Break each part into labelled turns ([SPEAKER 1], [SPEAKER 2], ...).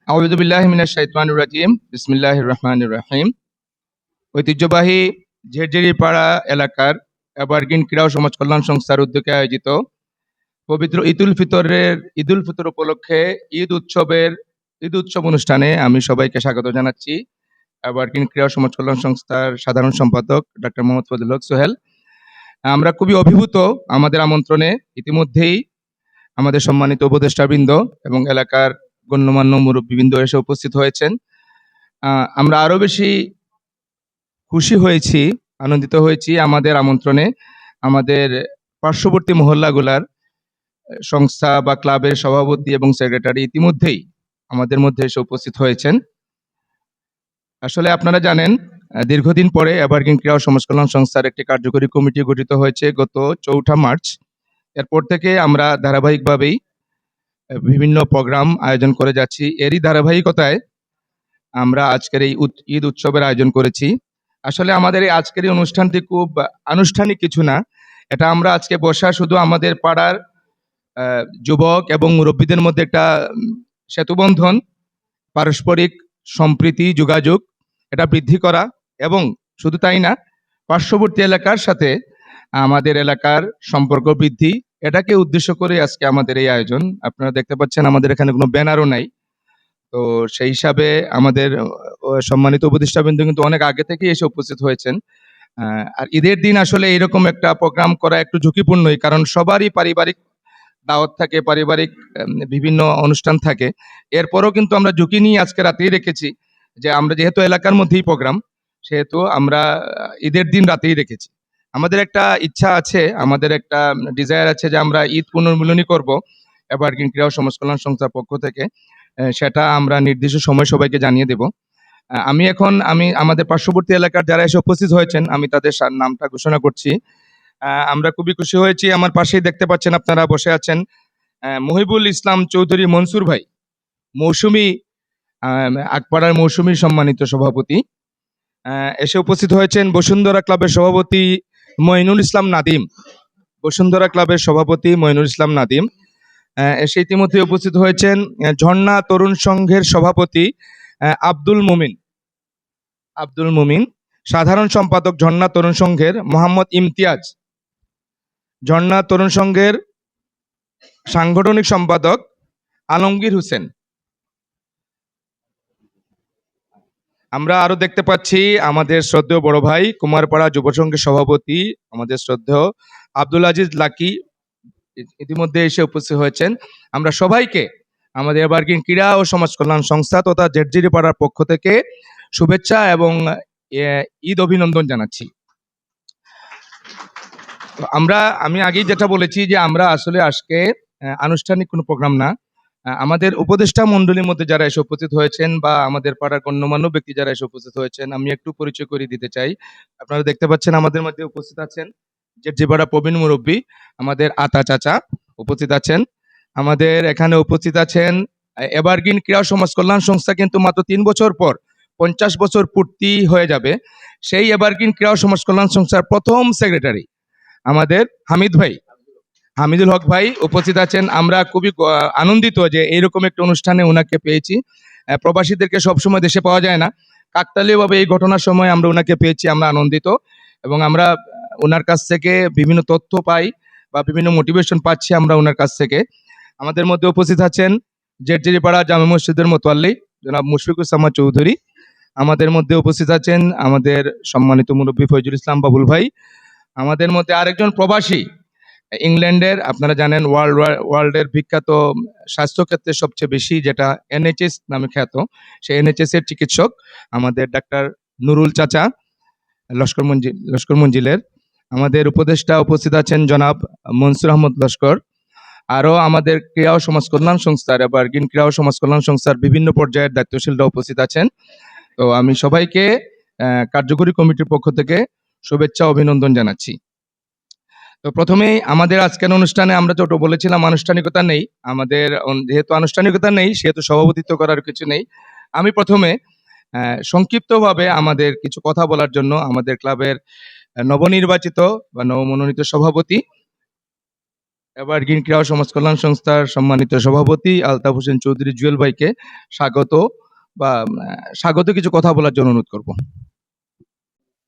[SPEAKER 1] আউযু বিল্লাহি মিনাশ শাইতানির রাজিম। বিসমিল্লাহির রহমানির রহিম। ঐতিহ্যবাহী ঝেরঝেরিপাড়া এলাকার এভারগ্রিন ক্রীড়া ও সমাজ কল্যাণ সংস্থার উদ্যোগে আয়োজিত পবিত্র ঈদুল ফিতর উপলক্ষে ঈদ উৎসব অনুষ্ঠানে আমি সবাইকে স্বাগত জানাচ্ছি। এভারগ্রিন ক্রীড়া ও সমাজ কল্যাণ সংস্থার সাধারণ সম্পাদক ডক্টর মোহাম্মদ ফজলুল হক সোহেল। আমরা খুবই অভিভূত আমাদের আমন্ত্রণে। ইতিমধ্যেই আমাদের সম্মানিত উপদেষ্টাবৃন্দ এবং এলাকার গণ্যমান্য মুরব্বীবৃন্দ এসে উপস্থিত হয়েছেন। আমরা আরো বেশি খুশি হয়েছি, আনন্দিত হয়েছি আমাদের আমন্ত্রণে আমাদের পার্শ্ববর্তী মহল্লাগুলার সংস্থা বা ক্লাবের সভাপতি এবং সেক্রেটারি ইতিমধ্যেই আমাদের মধ্যে এসে উপস্থিত হয়েছেন। আসলে আপনারা জানেন, দীর্ঘদিন পরে এভারগ্রিন ক্রীড়া ও সমাজ কল্যাণ সংস্থার একটি কার্যকরী কমিটি গঠিত হয়েছে গত ৪ঠা মার্চ। এরপর থেকে আমরা ধারাবাহিকভাবেই বিভিন্ন প্রোগ্রাম আয়োজন করে যাচ্ছি। এরই ধারাবাহিকতায় আমরা আজকের এই ঈদ উৎসবের আয়োজন করেছি। আসলে আমাদের এই আজকের এই অনুষ্ঠানটি খুব আনুষ্ঠানিক কিছু না। এটা আমরা আজকে বসা শুধু আমাদের পাড়ার যুবক এবং মুরব্বীদের মধ্যে একটা সেতুবন্ধন, পারস্পরিক সম্প্রীতি, যোগাযোগ এটা বৃদ্ধি করা, এবং শুধু তাই না, পার্শ্ববর্তী এলাকার সাথে আমাদের এলাকার সম্পর্ক বৃদ্ধি, এটাকে উদ্দেশ্য করে আজকে আমাদের এই আয়োজন। আপনারা দেখতে পাচ্ছেন আমাদের এখানে কোনো ব্যানারও নাই। তো সেই হিসাবে আমাদের সম্মানিত উপদেষ্টাবৃন্দ কিন্তু অনেক আগে থেকেই এসে উপস্থিত হয়েছেন। আর ঈদের দিন আসলে এরকম একটা প্রোগ্রাম করা একটু ঝুঁকিপূর্ণই, কারণ সবারই পারিবারিক দাওয়াত থাকে, পারিবারিক বিভিন্ন অনুষ্ঠান থাকে। এরপরও কিন্তু আমরা ঝুঁকি নিয়ে আজকে রাতেই রেখেছি যে আমরা যেহেতু এলাকার মধ্যেই প্রোগ্রাম, সেহেতু আমরা ঈদের দিন রাতেই রেখেছি। আমাদের একটা ইচ্ছা আছে, আমাদের একটা ডিজায়ার আছে যে আমরা ঈদ পুনর্মিলনী করব এভারগ্রিন ক্রীড়া ও সমাজ কল্যাণ সংস্থার পক্ষ থেকে। সেটা আমরা নির্দিষ্ট সময় সবাইকে জানিয়ে দেব। আমি আমাদের পার্শ্ববর্তী এলাকার যারা এসে উপস্থিত হয়েছেন, আমি তাদের নামটা ঘোষণা করছি। আমরা খুবই খুশি হয়েছি, আমার পাশেই দেখতে পাচ্ছেন আপনারা বসে আছেন মহিবুল ইসলাম চৌধুরী মনসুর ভাই, মৌসুমী আকপাড়ার মৌসুমীর সম্মানিত সভাপতি। এসে উপস্থিত হয়েছেন বসুন্ধরা ক্লাবের সভাপতি মঈনুল ইসলাম নাদিম, বসুন্ধরা ক্লাবের সভাপতি মঈনুল ইসলাম নাদিম। এসে ইতিমধ্যে উপস্থিত হয়েছেন ঝর্ণা তরুণ সংঘের সভাপতি আব্দুল মুমিন, সাধারণ সম্পাদক ঝর্ণা তরুণ সংঘের মোহাম্মদ ইমতিয়াজ, ঝর্ণা তরুণ সংঘের সাংগঠনিক সম্পাদক আলমগীর হোসেন। আমরা আরো দেখতে পাচ্ছি আমাদের শ্রদ্ধেয় বড় ভাই কুমারপাড়া যুব সংঘের সভাপতি আমাদের শ্রদ্ধেয় আব্দুল আজিজ লাকি ইতিমধ্যে এসে উপস্থিত হয়েছেন। আমরা সবাইকে আমাদের এভারগ্রিন ক্রীড়া ও সমাজ কল্যাণ সংস্থা তথা ঝেরঝেরিপাড়ার পক্ষ থেকে শুভেচ্ছা এবং ঈদ অভিনন্দন জানাচ্ছি। আমি আগেই যেটা বলেছি যে আমরা আসলে আজকে আনুষ্ঠানিক কোনো প্রোগ্রাম না। আমাদের উপদেষ্টা মণ্ডলীর মধ্যে যারা এসে উপস্থিত হয়েছেন বা আমাদের পাড়ার গণ্যমান্য ব্যক্তি যারা এসে উপস্থিত হয়েছেন, আমি একটু পরিচয় করিয়ে দিতে চাই। আপনারা দেখতে পাচ্ছেন আমাদের মধ্যে উপস্থিত আছেন ঝেরঝেরিপাড়া প্রবীণ মুরব্বী আমাদের আতা চাচা উপস্থিত আছেন। আমাদের এখানে উপস্থিত আছেন এভারগ্রিন ক্রীড়া সমাজ কল্যাণ সংস্থা কিন্তু মাত্র 3 বছর পর 50 বছর পূর্তি হয়ে যাবে। সেই এভারগ্রিন ক্রীড়া সমাজ কল্যাণ সংস্থার প্রথম সেক্রেটারি আমাদের হামিদুল হক ভাই উপস্থিত আছেন। আমরা খুবই আনন্দিত যে এইরকম একটা অনুষ্ঠানে ওনাকে পেয়েছি। প্রবাসীদেরকে সবসময় দেশে পাওয়া যায় না, কাকতালীয়ভাবে এই ঘটনার সময় আমরা ওনাকে পেয়েছি, আমরা আনন্দিত, এবং আমরা ওনার কাছ থেকে বিভিন্ন তথ্য পাই বা বিভিন্ন মোটিভেশন পাচ্ছি আমরা ওনার কাছ থেকে। আমাদের মধ্যে উপস্থিত আছেন ঝেরঝেরিপাড়া জামে মসজিদের মোতাল্লি জনাব মুশফিকুর সামা চৌধুরী। আমাদের মধ্যে উপস্থিত আছেন আমাদের সম্মানিত মুরব্বী ফয়জুল ইসলাম বাবুল ভাই। আমাদের মধ্যে আরেকজন প্রবাসী ইংল্যান্ডের, আপনারা জানেন ওয়ার্ল্ডের বিখ্যাত স্বাস্থ্যক্ষেত্রে সবচেয়ে বেশি যেটা NHS নামে খ্যাত, সেই NHS এর চিকিৎসক আমাদের ডাক্তার নুরুল চাচা লস্কর মঞ্জিলের। আমাদের উপদেষ্টা উপস্থিত আছেন জনাব মনসুর আহমদ লস্কর। আরো আমাদের ক্রীড়া ও সমাজ কল্যাণ সংস্থার এভারগ্রিন ক্রীড়া ও সমাজ কল্যাণ সংস্থার বিভিন্ন পর্যায়ের দায়িত্বশীলরা উপস্থিত আছেন। তো আমি সবাইকে কার্যকরী কমিটির পক্ষ থেকে শুভেচ্ছা অভিনন্দন জানাচ্ছি। তো প্রথমেই আমাদের আজকের অনুষ্ঠানে আমরা যত বলেছিলাম আনুষ্ঠানিকতা নেই, আমাদের যেহেতু আনুষ্ঠানিকতা নেই সেহেতু সভাপতিত্ব করার কিছু নেই। আমি প্রথমে সংক্ষিপ্তভাবে আমাদের কিছু কথা বলার জন্য আমাদের ক্লাবের নবনির্বাচিত বা নবমনোনীত সভাপতি এভারগ্রিন ক্রীড়া ও সমাজ কল্যাণ সংস্থার সম্মানিত সভাপতি আলতাফ হোসেন চৌধুরী জুয়েল ভাইকে স্বাগত স্বাগত কিছু কথা বলার জন্য অনুরোধ করব।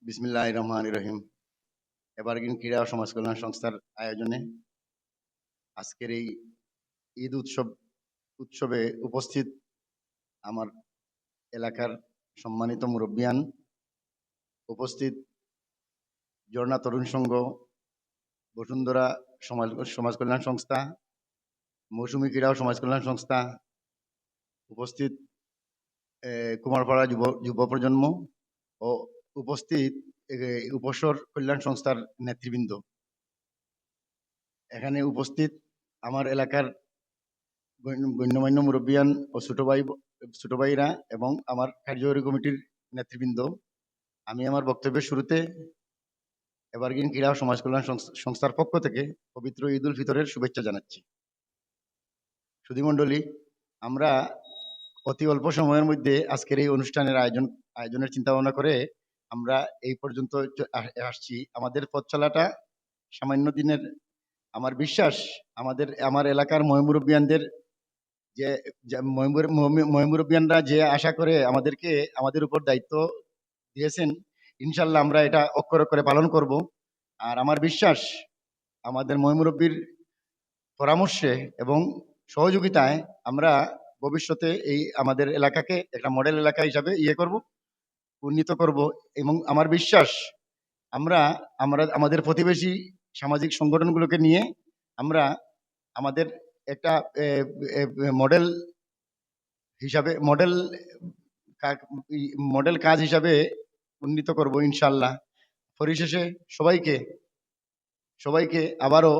[SPEAKER 2] বিসমিল্লাহির রহমানির রহিম। এভারগ্রিন ক্রীড়া ও সমাজ কল্যাণ সংস্থার আয়োজনে আজকের এই ঈদ উৎসবে উপস্থিত আমার এলাকার সম্মানিত মুরব্বিয়ান, উপস্থিত ঝর্ণা তরুণ সংঘ, বসুন্ধরা সমাজ কল্যাণ সংস্থা, মৌসুমী ক্রীড়া ও সমাজ কল্যাণ সংস্থা, উপস্থিত কুমারপাড়া যুব প্রজন্ম ও উপস্থিত উপসর কল্যাণ সংস্থার নেতৃবৃন্দ, এখানে উপস্থিত আমার এলাকার গণ্যমান্য মুরব্বিয়ান ও ছোট ভাইরা এবং আমার কার্যকরী কমিটির নেতৃবৃন্দ, আমি আমার বক্তব্যের শুরুতে এভারগ্রিন ক্রীড়া ও সমাজ কল্যাণ সংস্থার পক্ষ থেকে পবিত্র ঈদ উল ফিতরের শুভেচ্ছা জানাচ্ছি। সুধীমণ্ডলী, আমরা অতি অল্প সময়ের মধ্যে আজকের এই অনুষ্ঠানের আয়োজনের চিন্তা ভাবনা করে আমরা এই পর্যন্ত আসছি। আমাদের পথ চলাটা সামান্য দিনের। আমার বিশ্বাস আমার এলাকার ময়মুরব্বিয়ানদের ময়মুরব্বিয়ানরা যে আশা করে আমাদের উপর দায়িত্ব দিয়েছেন, ইনশাল্লাহ আমরা এটা অক্ষরে অক্ষরে পালন করব। আর আমার বিশ্বাস আমাদের ময়মুরব্বির পরামর্শে এবং সহযোগিতায় আমরা ভবিষ্যতে এই আমাদের এলাকাকে একটা মডেল এলাকা হিসাবে উন্নীত করব। এবং আমার বিশ্বাস আমরা আমাদের প্রতিবেশী সামাজিক সংগঠনগুলোকে নিয়ে আমরা আমাদের একটা মডেল কাজ হিসাবে উন্নীত করব ইনশাল্লাহ। পরিশেষে সবাইকে আবারও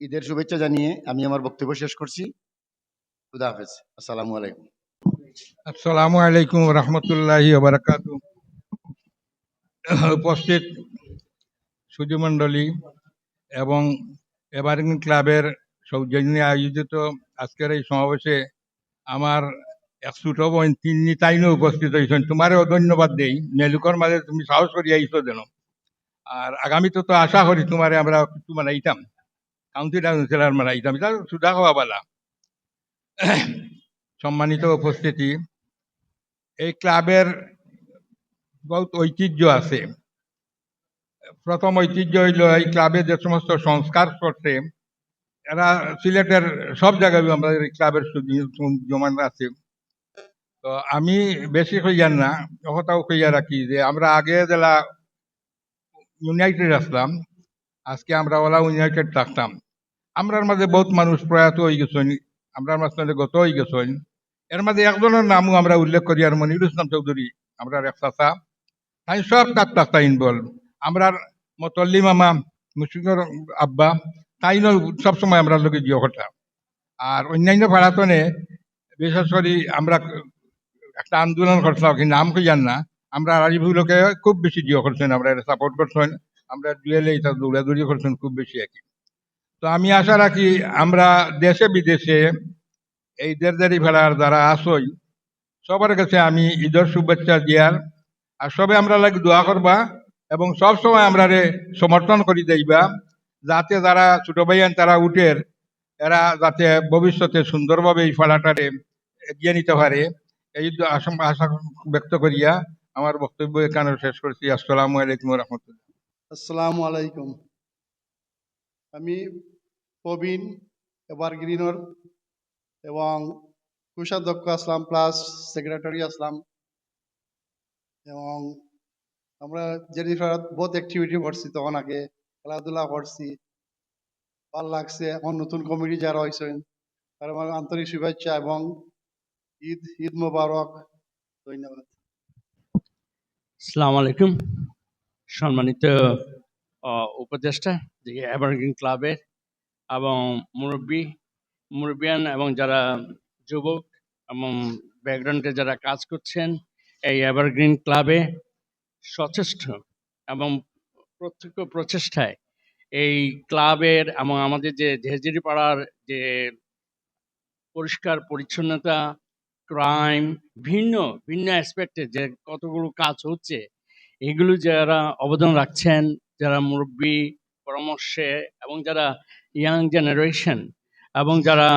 [SPEAKER 2] ঈদের শুভেচ্ছা জানিয়ে আমি আমার বক্তব্য শেষ করছি। খুদা হাফেজ। আসসালামু আলাইকুম।
[SPEAKER 3] আসসালামু আলাইকুম রহমতুল্লাহি ওয়া বারাকাতুহু। উপস্থিত সুধীমণ্ডলী এবং এভারগ্রিন ক্লাবের সৌজন্যে আয়োজিত আজকের এই সমাবেশে আমার এক ছোট বোন তিনি তাইনও উপস্থিত হয়েছেন। তোমারও ধন্যবাদ দেই, মেলুকর মাঝে তুমি সাহস করিয়া আইছো যেন। আর আগামীতে তো আশা করি তোমারে আমরা কিছু মানাইতাম, কাউন্সিল কাউন্সিলার মানাইতাম, এটা সুদা খাওয়া বালা। সম্মানিত উপস্থিতি, এই ক্লাবের বহুত ঐতিহ্য আছে। প্রথম ঐতিহ্য হইল এই ক্লাবে যে সমস্ত সংস্কার করছে, এরা সিলেটের সব জায়গায় আমাদের এই ক্লাবের জমান আছে। তো আমি বেশি কইয়ার না, কথাও কইয়া রাখি যে আমরা আগে জেলা ইউনাইটেড আসলাম, আজকে আমরা ওলা ইউনাইটেড থাকতাম। আমরার মাঝে বহুত মানুষ প্রয়াত হয়ে গেছেন, আমরার মাঝে গত হয়ে গেছেন। এর মাঝে একজনের নামও আমরা উল্লেখ করি, আর মনিরুল ইসলাম চৌধুরী, আমরা এক চাচা, তাই সব কাকটা ইনভলভ। আমরা মতল্লি মামা মুশফিকুর আব্বা, তাই সবসময় আমরা লোকে জিও কথা। আর অন্যান্য ভাড়াতনে বিশেষ করে আমরা একটা আন্দোলন করছিলাম, কি নাম কইয়ান না, আমরা রাজীবগুলোকে খুব বেশি জিও করছেন, আমরা এটা সাপোর্ট করছেন, আমরা ডুয়েলে এটা দৌড়াদৌড়ি করছেন খুব বেশি আর কি। তো আমি আশা রাখি আমরা দেশে বিদেশে এই দেড়দারি ভেড়ার যারা আসই সবার কাছে আমি ঈদের শুভেচ্ছা দিয়ার, আর সবে আমরা লাগে দোয়া করবা এবং সব সময় আমরা সমর্থন করি যাইবা, যাতে যারা ছোট ভাইয়ান তারা উঠের, এরা যাতে ভবিষ্যতে সুন্দরভাবে এই ফলাটারে এগিয়ে নিতে পারে, এই আশা ব্যক্ত করিয়া আমার বক্তব্য এখানে শেষ করছি। আসসালামু আলাইকুম রহমতুল্লাহ।
[SPEAKER 4] আসসালামু আলাইকুম। আমি প্রবীণ এভারগ্রিনর এবং কোষাধ্যক্ষ আসলাম প্লাস সেক্রেটারি আসলাম, এবং আমরা যে বহুত অ্যাক্টিভিটি করছি, তখন আগে খেলাধুলা করছি, ভাল লাগছে। এখন নতুন কমিটি যারা হয়েছেন তার আমার আন্তরিক শুভেচ্ছা এবং ঈদ মোবারক। ধন্যবাদ।
[SPEAKER 5] আসসালামু আলাইকুম। সম্মানিত উপদেষ্টা এভারগ্রিন ক্লাবের এবং মুরব্বিয়ান এবং যারা যুবক এবং ব্যাকগ্রাউন্ডে যারা কাজ করছেন এই এভারগ্রিন ক্লাবে, সচেষ্ট এবং প্রত্যক্ষ প্রচেষ্টায় এই ক্লাবের এবং আমাদের যে ঝেরঝেরি পাড়ার যে পরিষ্কার পরিচ্ছন্নতা, ক্রাইম, ভিন্ন ভিন্ন অ্যাসপেক্টে যে কতগুলো কাজ হচ্ছে, এগুলো যারা অবদান রাখছেন, যারা মুরব্বী পরামর্শে এবং যারা ইয়াং জেনারেশন এবং যারা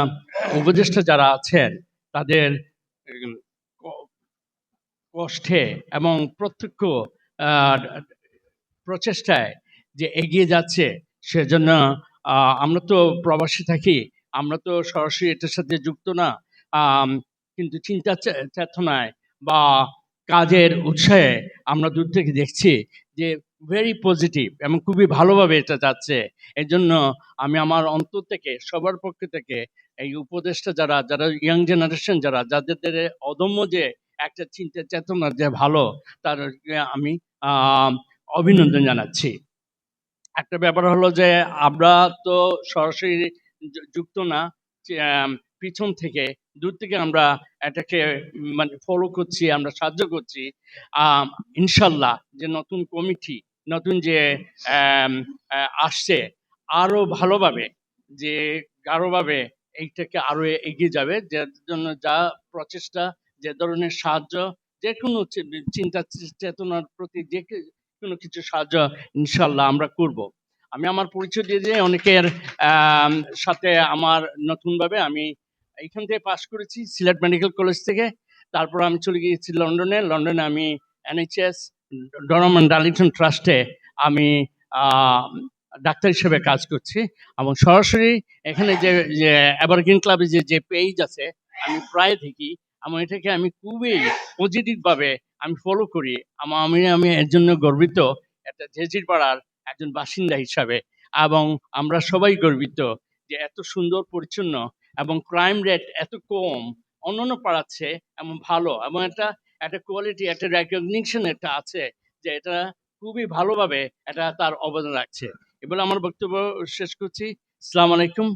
[SPEAKER 5] উপদেষ্টা যারা আছেন তাদের উম, ক- কষ্টে এবং প্রত্যক্ষ আহ, প্রচেষ্টায় যে এগিয়ে যাচ্ছে সেজন্য আমরা তো প্রবাসী থাকি, আমরা তো সরাসরি এটার সাথে যুক্ত না, আম, কিন্তু চিন্তা চেতনায় বা কাজের উৎসাহে আমরা দূর থেকে দেখছি যে ভেরি পজিটিভ এবং খুবই ভালোভাবে এটা যাচ্ছে। এই জন্য আমি আমার অন্তর থেকে সবার পক্ষ থেকে এই উপদেশটা যারা যারা ইয়াং জেনারেশন যারা যাদের অদম্য যে একটা চিন্তা চেতনা যে ভালো, তার আমি অভিনন্দন জানাচ্ছি। একটা ব্যাপার হলো যে আমরা তো সরাসরি যুক্ত না, যে, পিছন থেকে দূর থেকে আমরা এটাকে মানে ফলো করছি, আমরা সাহায্য করছি। আম, ইনশাল্লাহ যে নতুন কমিটি নতুন যে আম, আসছে আরো ভালোভাবে, যে গাঢ়ভাবে এইটাকে আরো এগিয়ে যাবে, যার জন্য যা প্রচেষ্টা, যে ধরনের সাহায্য, যে কোনো চিন্তা চেতনার প্রতি যে কোনো কিছু সাহায্য ইনশাল্লাহ আমরা করব। আমি আমার পরিচয় দিয়ে দিয়ে অনেকের আম, সাথে আমার নতুনভাবে আমি এখান থেকে পাশ করেছি সিলেট মেডিকেল কলেজ থেকে। তারপর আমি চলে গিয়েছি লন্ডনে। লন্ডনে আমি NHS ডরহাম অ্যান্ড ডার্লিংটন ট্রাস্টে আমি আহ, ডাক্তার হিসেবে কাজ করছি এবং সরাসরি এখানে যে যে এভারগ্রিন ক্লাবে যে যে পেজ আছে আমি প্রায় দেখি, এবং এটাকে আমি খুবই পজিটিভ ভাবে আমি ফলো করি। আমি আমি এর জন্য গর্বিত একটা ঝেঝির পাড়ার একজন বাসিন্দা হিসাবে। এবং আমরা সবাই গর্বিত যে এত সুন্দর পরিচ্ছন্ন এবং ক্রাইম রেট এত কম, অন্যান্য পাড়াচ্ছে এমন ভালো, এবং একটা একটা কোয়ালিটি একটা রেকগনিশন একটা আছে, যে এটা খুবই ভালোভাবে এটা তার অবদান রাখছে। এবার আমার বক্তব্য শেষ করছি। আসসালামু আলাইকুম।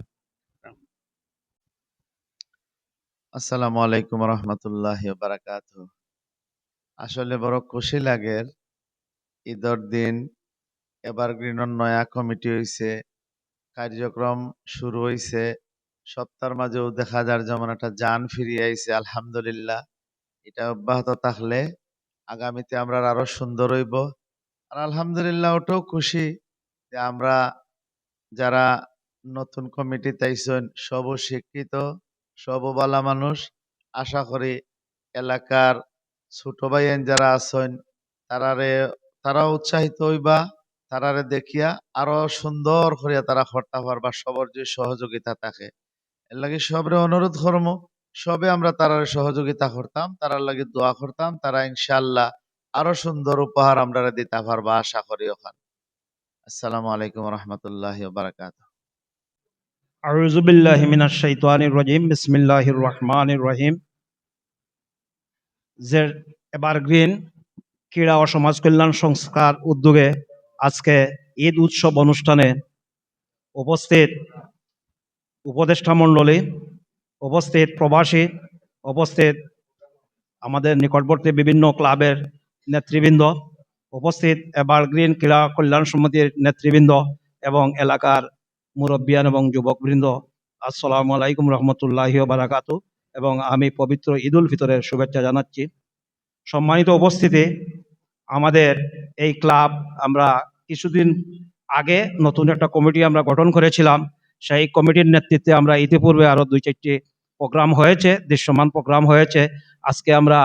[SPEAKER 6] আসসালামু আলাইকুম রহমতুল্লাহ বারাকাত। আসলে বড় খুশি লাগে ঈদর দিন এভারগ্রিনর নয়া কমিটি হইছে, কার্যক্রম শুরু হইছে, সপ্তাহের মাঝেও দেখা যার যেমন একটা জান ফিরিয়ে আইছে। আলহামদুলিল্লাহ, এটা অব্যাহত থাকলে আগামীতে আমরা আরো সুন্দর হইব। আর আলহামদুলিল্লাহ ওটাও খুশি যে আমরা যারা নতুন কমিটি তাইছেন সবও শিক্ষিত, সবও বালা মানুষ। আশা করি এলাকার ছোট ভাইয়েন যারা আছেন তারারে তারাও উৎসাহিত হইবা, তারারে দেখিয়া আরো সুন্দর করিয়া তারা করতে পারবা, সবার যে সহযোগিতা থাকে। এর লাগে সবরে অনুরোধ করমু, সবে আমরা তারারে সহযোগিতা করতাম, তারার লাগে দোয়া করতাম, তারা ইনশাআল্লাহ আরো সুন্দর উপহার আমরা দিতে পারবা আশা করি ওখানে। আসসালামু আলাইকুম রহমতুল্লাহ বারাকাত।
[SPEAKER 7] আউযু বিল্লাহি মিনাশ শাইতানির রাজিম বিসমিল্লাহির রহমানির রহিম। যে এভারগ্রিন ক্রীড়া ও সমাজ কল্যাণ সংস্থার উদ্যোগে আজকে ঈদ উৎসব অনুষ্ঠানে উপস্থিত উপদেষ্টা মণ্ডলী, উপস্থিত প্রবাসী, উপস্থিত আমাদের নিকটবর্তী বিভিন্ন ক্লাবের নেতৃবৃন্দ, উপস্থিত এভারগ্রিন ক্রীড়া কল্যাণ সমিতির নেতৃবৃন্দ এবং এলাকার মুরব্বিয়ান এবং যুবকবৃন্দ, আসসালামু আলাইকুম রহমতুল্লাহি ওয়া বারাকাতু। এবং আমি পবিত্র ঈদ উল ফিতরের শুভেচ্ছা জানাচ্ছি। সম্মানিত উপস্থিতি, আমাদের এই ক্লাব আমরা কিছুদিন আগে নতুন একটা কমিটি আমরা গঠন করেছিলাম। সেই কমিটির নেতৃত্বে আমরা ইতিপূর্বে আরো 2-4টি প্রোগ্রাম হয়েছে, দৃশ্যমান প্রোগ্রাম হয়েছে। আজকে আমরা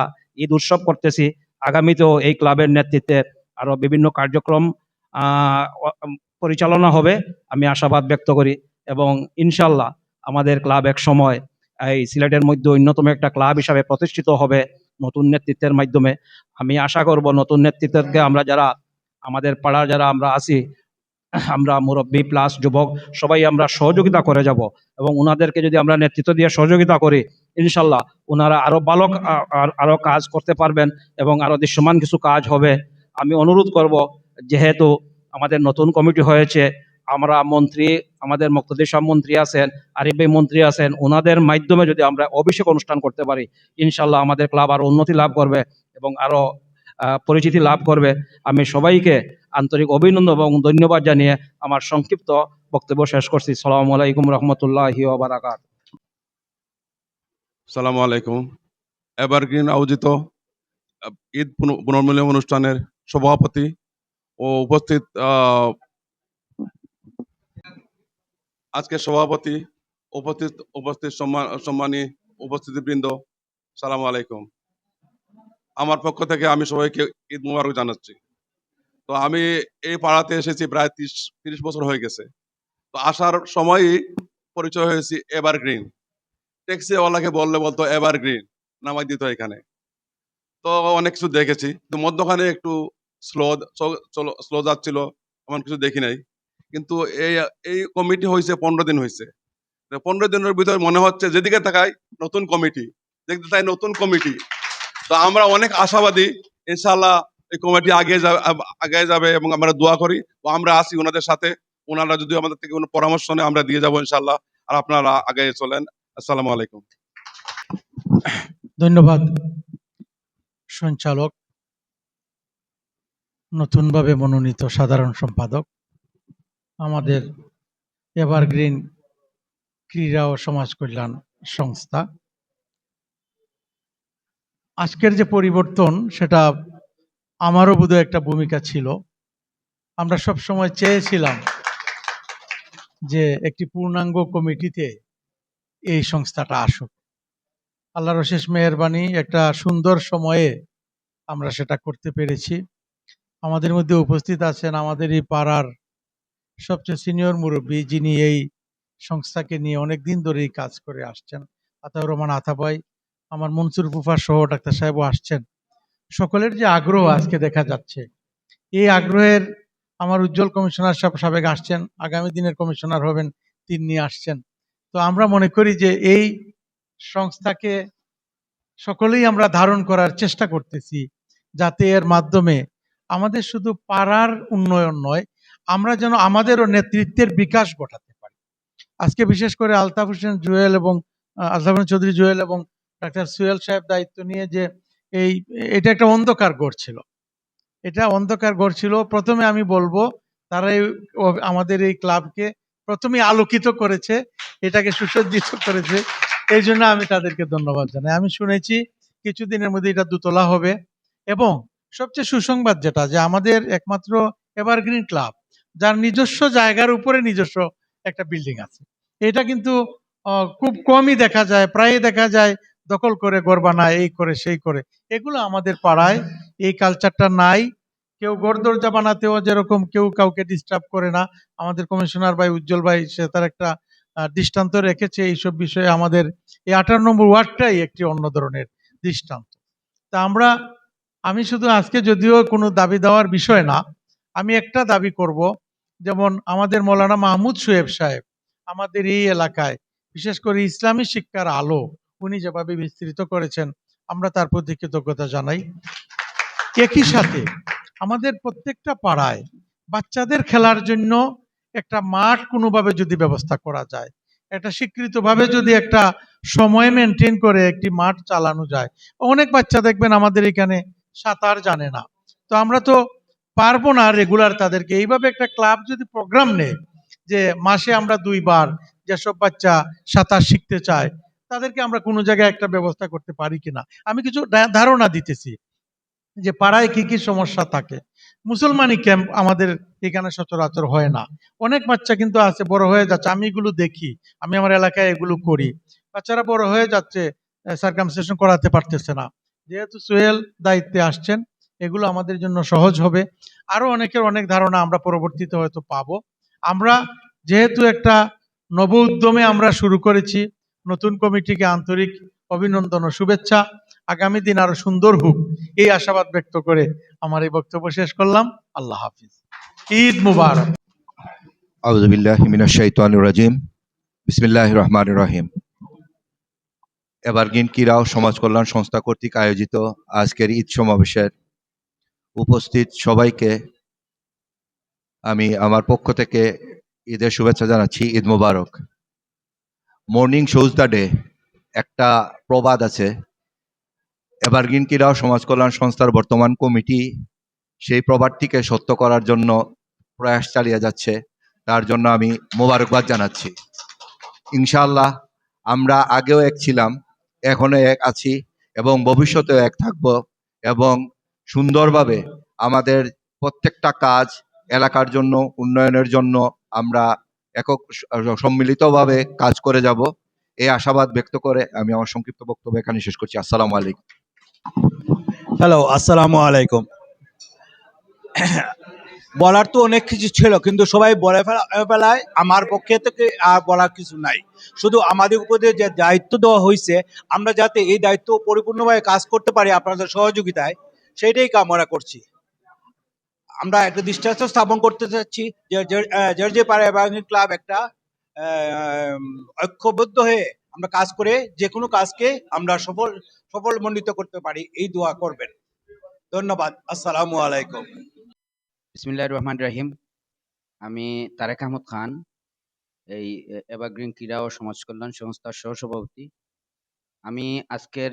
[SPEAKER 7] ঈদ উৎসব করতেছি। আগামীতেও এই ক্লাবের নেতৃত্বে আরো বিভিন্ন কার্যক্রম আহ, পরিচালনা হবে, আমি আশাবাদ ব্যক্ত করি। এবং ইনশাল্লাহ আমাদের ক্লাব এক সময় এই সিলেটের মধ্যে অন্যতম একটা ক্লাব হিসাবে প্রতিষ্ঠিত হবে নতুন নেতৃত্বের মাধ্যমে। আমি আশা করব নতুন নেতৃত্বকে আমরা যারা আমাদের পাড়ার যারা আমরা আছি, আমরা মুরব্বী প্লাস যুবক সবাই আমরা সহযোগিতা করে যাব। এবং ওনাদেরকে যদি আমরা নেতৃত্ব দিয়ে সহযোগিতা করি, ইনশাল্লাহ ওনারা আরো ভালো আরো কাজ করতে পারবেন এবং আরো দৃশ্যমান কিছু কাজ হবে। আমি অনুরোধ করব, যেহেতু আমাদের নতুন কমিটি হয়েছে, আমরা মন্ত্রী, আমাদের মুক্তদির সাহেব মন্ত্রী আছেন, আরিফ ভাই মন্ত্রী আছেন, ওনাদের মাধ্যমে যদি আমরা অভিষেক অনুষ্ঠান করতে পারি, ইনশাল্লাহ আমাদের ক্লাব আরো উন্নতি লাভ করবে এবং আরো পরিচিতি লাভ করবে। আমি সবাইকে আন্তরিক অভিনন্দন এবং ধন্যবাদ জানিয়ে আমার সংক্ষিপ্ত বক্তব্য শেষ করছি। সালামু আলাইকুম রহমতুল্লাহি ওয়া বারাকাতুহু।
[SPEAKER 8] সালামু আলাইকুম। এভারগ্রিন আয়োজিত ঈদ পুনর্মিলন অনুষ্ঠানের সভাপতি ও উপস্থিত আজকে সভাপতি, উপস্থিত উপস্থিত সম্মানী উপস্থিতিবৃন্দ, সালাম আলাইকুম। আমার পক্ষ থেকে আমি সবাইকে ঈদ মুবারক জানাচ্ছি। তো আমি এই পাড়াতে এসেছি প্রায় 30 বছর হয়ে গেছে। তো আসার সময়ই পরিচয় হয়েছি এভারগ্রিন। ট্যাক্সিওয়ালাকে বললে বলতো এভারগ্রিন, নামাই দিত এখানে। তো অনেক কিছু দেখেছি, তো মধ্যখানে একটু স্লো স্লো যাচ্ছিল, এমন কিছু দেখি নাই। কিন্তু এই এই কমিটি হয়েছে 15 দিন হয়েছে। 15 দিনের ভিতরে মনে হচ্ছে যেদিকে তাকাই নতুন কমিটি, দেখতে চাই নতুন কমিটি। তো আমরা অনেক আশাবাদী, ইনশাআল্লাহ এই কমিটি আগে যাবে এবং আমরা দোয়া করি। ও আমরা আছি ওনাদের সাথে, ওনারা যদি আমাদের থেকে কোনো পরামর্শ নেয় আমরা দিয়ে যাবো ইনশাআল্লাহ। আর আপনারা আগে চলেন। আসসালামু আলাইকুম।
[SPEAKER 9] ধন্যবাদ সঞ্চালক, নতুনভাবে মনোনীত সাধারণ সম্পাদক, আমাদের এভারগ্রিন ক্রীড়া ও সমাজ কল্যাণ সংস্থা। আজকের যে পরিবর্তন, সেটা আমারও বোধহয় একটা ভূমিকা ছিল। আমরা সব সময় চেয়েছিলাম যে একটি পূর্ণাঙ্গ কমিটিতে এই সংস্থাটা আসুক। আল্লাহর অশেষ মেহেরবানি, একটা সুন্দর সময়ে আমরা সেটা করতে পেরেছি। আমাদের মধ্যে উপস্থিত আছেন আমাদের এই পাড়ার সবচেয়ে সিনিয়র মুরব্বী, যিনি এই সংস্থাকে নিয়ে অনেক দিন ধরেই কাজ করে আসছেন, আতাউর রহমান আতা ভাই, আমার মনসুর ফুফা সহ ডাক্তার সাহেবও আসছেন। সকলের যে আগ্রহ আজকে দেখা যাচ্ছে, এই আগ্রহের আমার উজ্জ্বল কমিশনার সাবেক আসছেন, আগামী দিনের কমিশনার হবেন তিনি আসছেন। তো আমরা মনে করি যে এই সংস্থাকে সকলেই আমরা ধারণ করার চেষ্টা করতেছি, যাতে এর মাধ্যমে আমাদের শুধু পাড়ার উন্নয়ন নয়, আমরা যেন আমাদেরও নেতৃত্বের বিকাশ ঘটাতে পারি। আজকে বিশেষ করে আলতাফ হোসেন চৌধুরী জুয়েল এবং ডাক্তার সুয়েল সাহেব দায়িত্ব নিয়ে যে এটা একটা অন্ধকার গড় ছিল, এটা অন্ধকার গড় ছিল। প্রথমে আমি বলবো তারাই আমাদের এই ক্লাবকে প্রথমে আলোকিত করেছে, এটাকে সুসজ্জিত করেছে, এই জন্য আমি তাদেরকে ধন্যবাদ জানাই। আমি শুনেছি কিছুদিনের মধ্যে এটা দোতলা হবে, এবং সবচেয়ে সুসংবাদ যেটা, যে আমাদের একমাত্র এভারগ্রিন ক্লাব যার নিজস্ব জায়গার উপরে নিজস্ব একটা বিল্ডিং আছে। এটা কিন্তু খুব কমই দেখা যায়, প্রায় দেখা যায় দখল করে ঘর বানায়, এই করে সেই করে। এগুলো আমাদের পাড়ায় এই কালচারটা নাই। কেউ ঘর দরজা বানাতেও যেরকম কেউ কাউকে ডিস্টার্ব করে না। আমাদের কমিশনার ভাই উজ্জ্বল ভাই, সে তার একটা দৃষ্টান্ত রেখেছে এইসব বিষয়ে। আমাদের এই 18 নম্বর ওয়ার্ডটাই একটি অন্য ধরনের দৃষ্টান্ত। তা আমি শুধু আজকে, যদিও কোনো দাবি দেওয়ার বিষয় না, আমি একটা দাবি করব, যেমন আমাদের মৌলানা মাহমুদ সোয়েব সাহেব আমাদের এই এলাকায় বিশেষ করে ইসলামী শিক্ষার আলো উনি যেভাবে বিস্তৃত করেছেন, আমরা তার প্রতি কৃতজ্ঞতা জানাই। একই সাথে আমাদের প্রত্যেকটা পাড়ায় বাচ্চাদের খেলার জন্য একটা মাঠ কোনোভাবে যদি ব্যবস্থা করা যায়, একটা স্বীকৃতভাবে যদি একটা সময় মেনটেন করে একটি মাঠ চালানো যায়। অনেক বাচ্চা দেখবেন আমাদের এখানে সাঁতার জানে না, তো আমরা তো পারবো না রেগুলার তাদেরকে। এইভাবে একটা ক্লাব যদি প্রোগ্রাম নেয় যে মাসে আমরা 2 বার যেসব বাচ্চা সাঁতার শিখতে চায় তাদেরকে আমরা কোনো জায়গায় একটা ব্যবস্থা করতে পারি কিনা। আমি কিছু ধারণা দিতেছি যে পাড়ায় কি কি সমস্যা থাকে। মুসলমানি ক্যাম্প আমাদের এখানে সচরাচর হয় না। অনেক বাচ্চা কিন্তু আছে, বড় হয়ে যাচ্ছে, আমি এগুলো দেখি, আমি আমার এলাকায় এগুলো করি। বাচ্চারা বড় হয়ে যাচ্ছে, সার্কামসিশন করাতে পারতেছে না। যেহেতু সোহেল দায়িত্বে আসছেন, এগুলো আমাদের জন্য সহজ হবে। আরো অনেকের অনেক ধারণা আমরা পরবর্তীতে হয়তো পাবো। আমরা যেহেতু একটা নব উদ্যমে আমরা শুরু করেছি, নতুন কমিটিকে আন্তরিক অভিনন্দন ও শুভেচ্ছা। আগামী দিন আরো সুন্দর হোক, এই আশাবাদ ব্যক্ত করে আমার এই বক্তব্য শেষ করলাম। আল্লাহ হাফিজ, ঈদ মুবারক।
[SPEAKER 10] আউযু বিল্লাহি মিনাশ শাইতানির রাজিম। বিসমিল্লাহির রহমানির রহিম। এভারগ্রিন ক্রীড়া ও সমাজ কল্যাণ সংস্থা কর্তৃক আয়োজিত আজকের ঈদ সমাবেশের উপস্থিত সবাইকে আমি আমার পক্ষ থেকে ঈদের শুভেচ্ছা জানাচ্ছি। ঈদ মুবারক। মর্নিং শোজ দ্য ডে, একটা প্রবাদ আছে। এভারগ্রিন ক্রীড়া ও সমাজ কল্যাণ সংস্থার বর্তমান কমিটি সেই প্রবাদটিকে সত্য করার জন্য প্রয়াস চালিয়ে যাচ্ছে, তার জন্য আমি মোবারকবাদ জানাচ্ছি। ইনশাআল্লাহ আমরা আগেও এক ছিলাম, এখনো এক আছি এবং ভবিষ্যতেও এক থাকব, এবং সুন্দরভাবে আমাদের প্রত্যেকটা কাজ এলাকার জন্য, উন্নয়নের জন্য আমরা সম্মিলিতভাবে কাজ করে যাব এই আশাবাদ ব্যক্ত করে আমি আমার সংক্ষিপ্ত বক্তব্য এখানে শেষ করছি। আসসালামু আলাইকুম।
[SPEAKER 11] হ্যালো, আসসালামু আলাইকুম। বলার তো অনেক কিছু ছিল, কিন্তু সবাই বলে ফেলায় আমার পক্ষে থেকে আর বলার কিছু নাই। শুধু আমাদের উপরে যে দায়িত্ব দেওয়া হয়েছে, আমরা যাতে এই দায়িত্ব পরিপূর্ণভাবে কাজ করতে পারি আপনাদের সহযোগিতায়, সেটাই কামনা করছি। আমরা একটা দৃষ্টান্ত স্থাপন করতে চাচ্ছি যে পাড়া এভারগ্রিন ক্লাব একটা ঐক্যবদ্ধ হয়ে আমরা কাজ করে যে কোনো কাজকে আমরা সফলমণ্ডিত করতে পারি, এই দোয়া করবেন। ধন্যবাদ। আসসালামু আলাইকুম।
[SPEAKER 12] বিসমিল্লাহির রহমানির রহিম। আমি তারেক আহমদ খান, এই এভারগ্রিন ক্রীড়া ও সমাজ কল্যাণ সংস্থার সহসভাপতি। আমি আজকের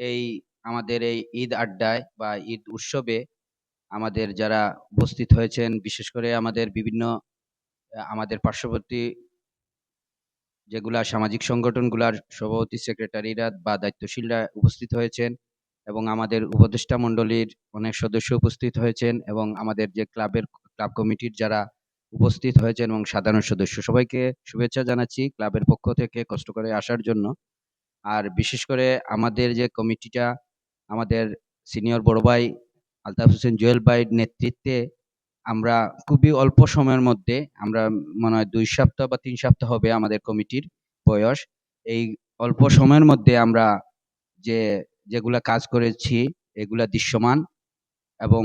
[SPEAKER 12] এই আমাদের এই ঈদ আড্ডায় বা ঈদ উৎসবে আমাদের যারা উপস্থিত হয়েছেন, বিশেষ করে আমাদের বিভিন্ন আমাদের পার্শ্ববর্তী যেগুলা সামাজিক সংগঠনগুলার সভাপতি, সেক্রেটারিরা বা দায়িত্বশীলরা উপস্থিত হয়েছেন, এবং আমাদের উপদেষ্টা মণ্ডলীর অনেক সদস্য উপস্থিত হয়েছেন, এবং আমাদের যে ক্লাব কমিটির যারা উপস্থিত হয়েছেন এবং সাধারণ সদস্য, সবাইকে শুভেচ্ছা জানাচ্ছি ক্লাবের পক্ষ থেকে কষ্ট করে আসার জন্য। আর বিশেষ করে আমাদের যে কমিটিটা, আমাদের সিনিয়র বড় ভাই আলতাফ হোসেন জুয়েল ভাইয়ের নেতৃত্বে আমরা খুবই অল্প সময়ের মধ্যে, আমরা মনে হয় 2 সপ্তাহ বা 3 সপ্তাহ হবে আমাদের কমিটির বয়স, এই অল্প সময়ের মধ্যে আমরা যেগুলা কাজ করেছি এগুলা দৃশ্যমান, এবং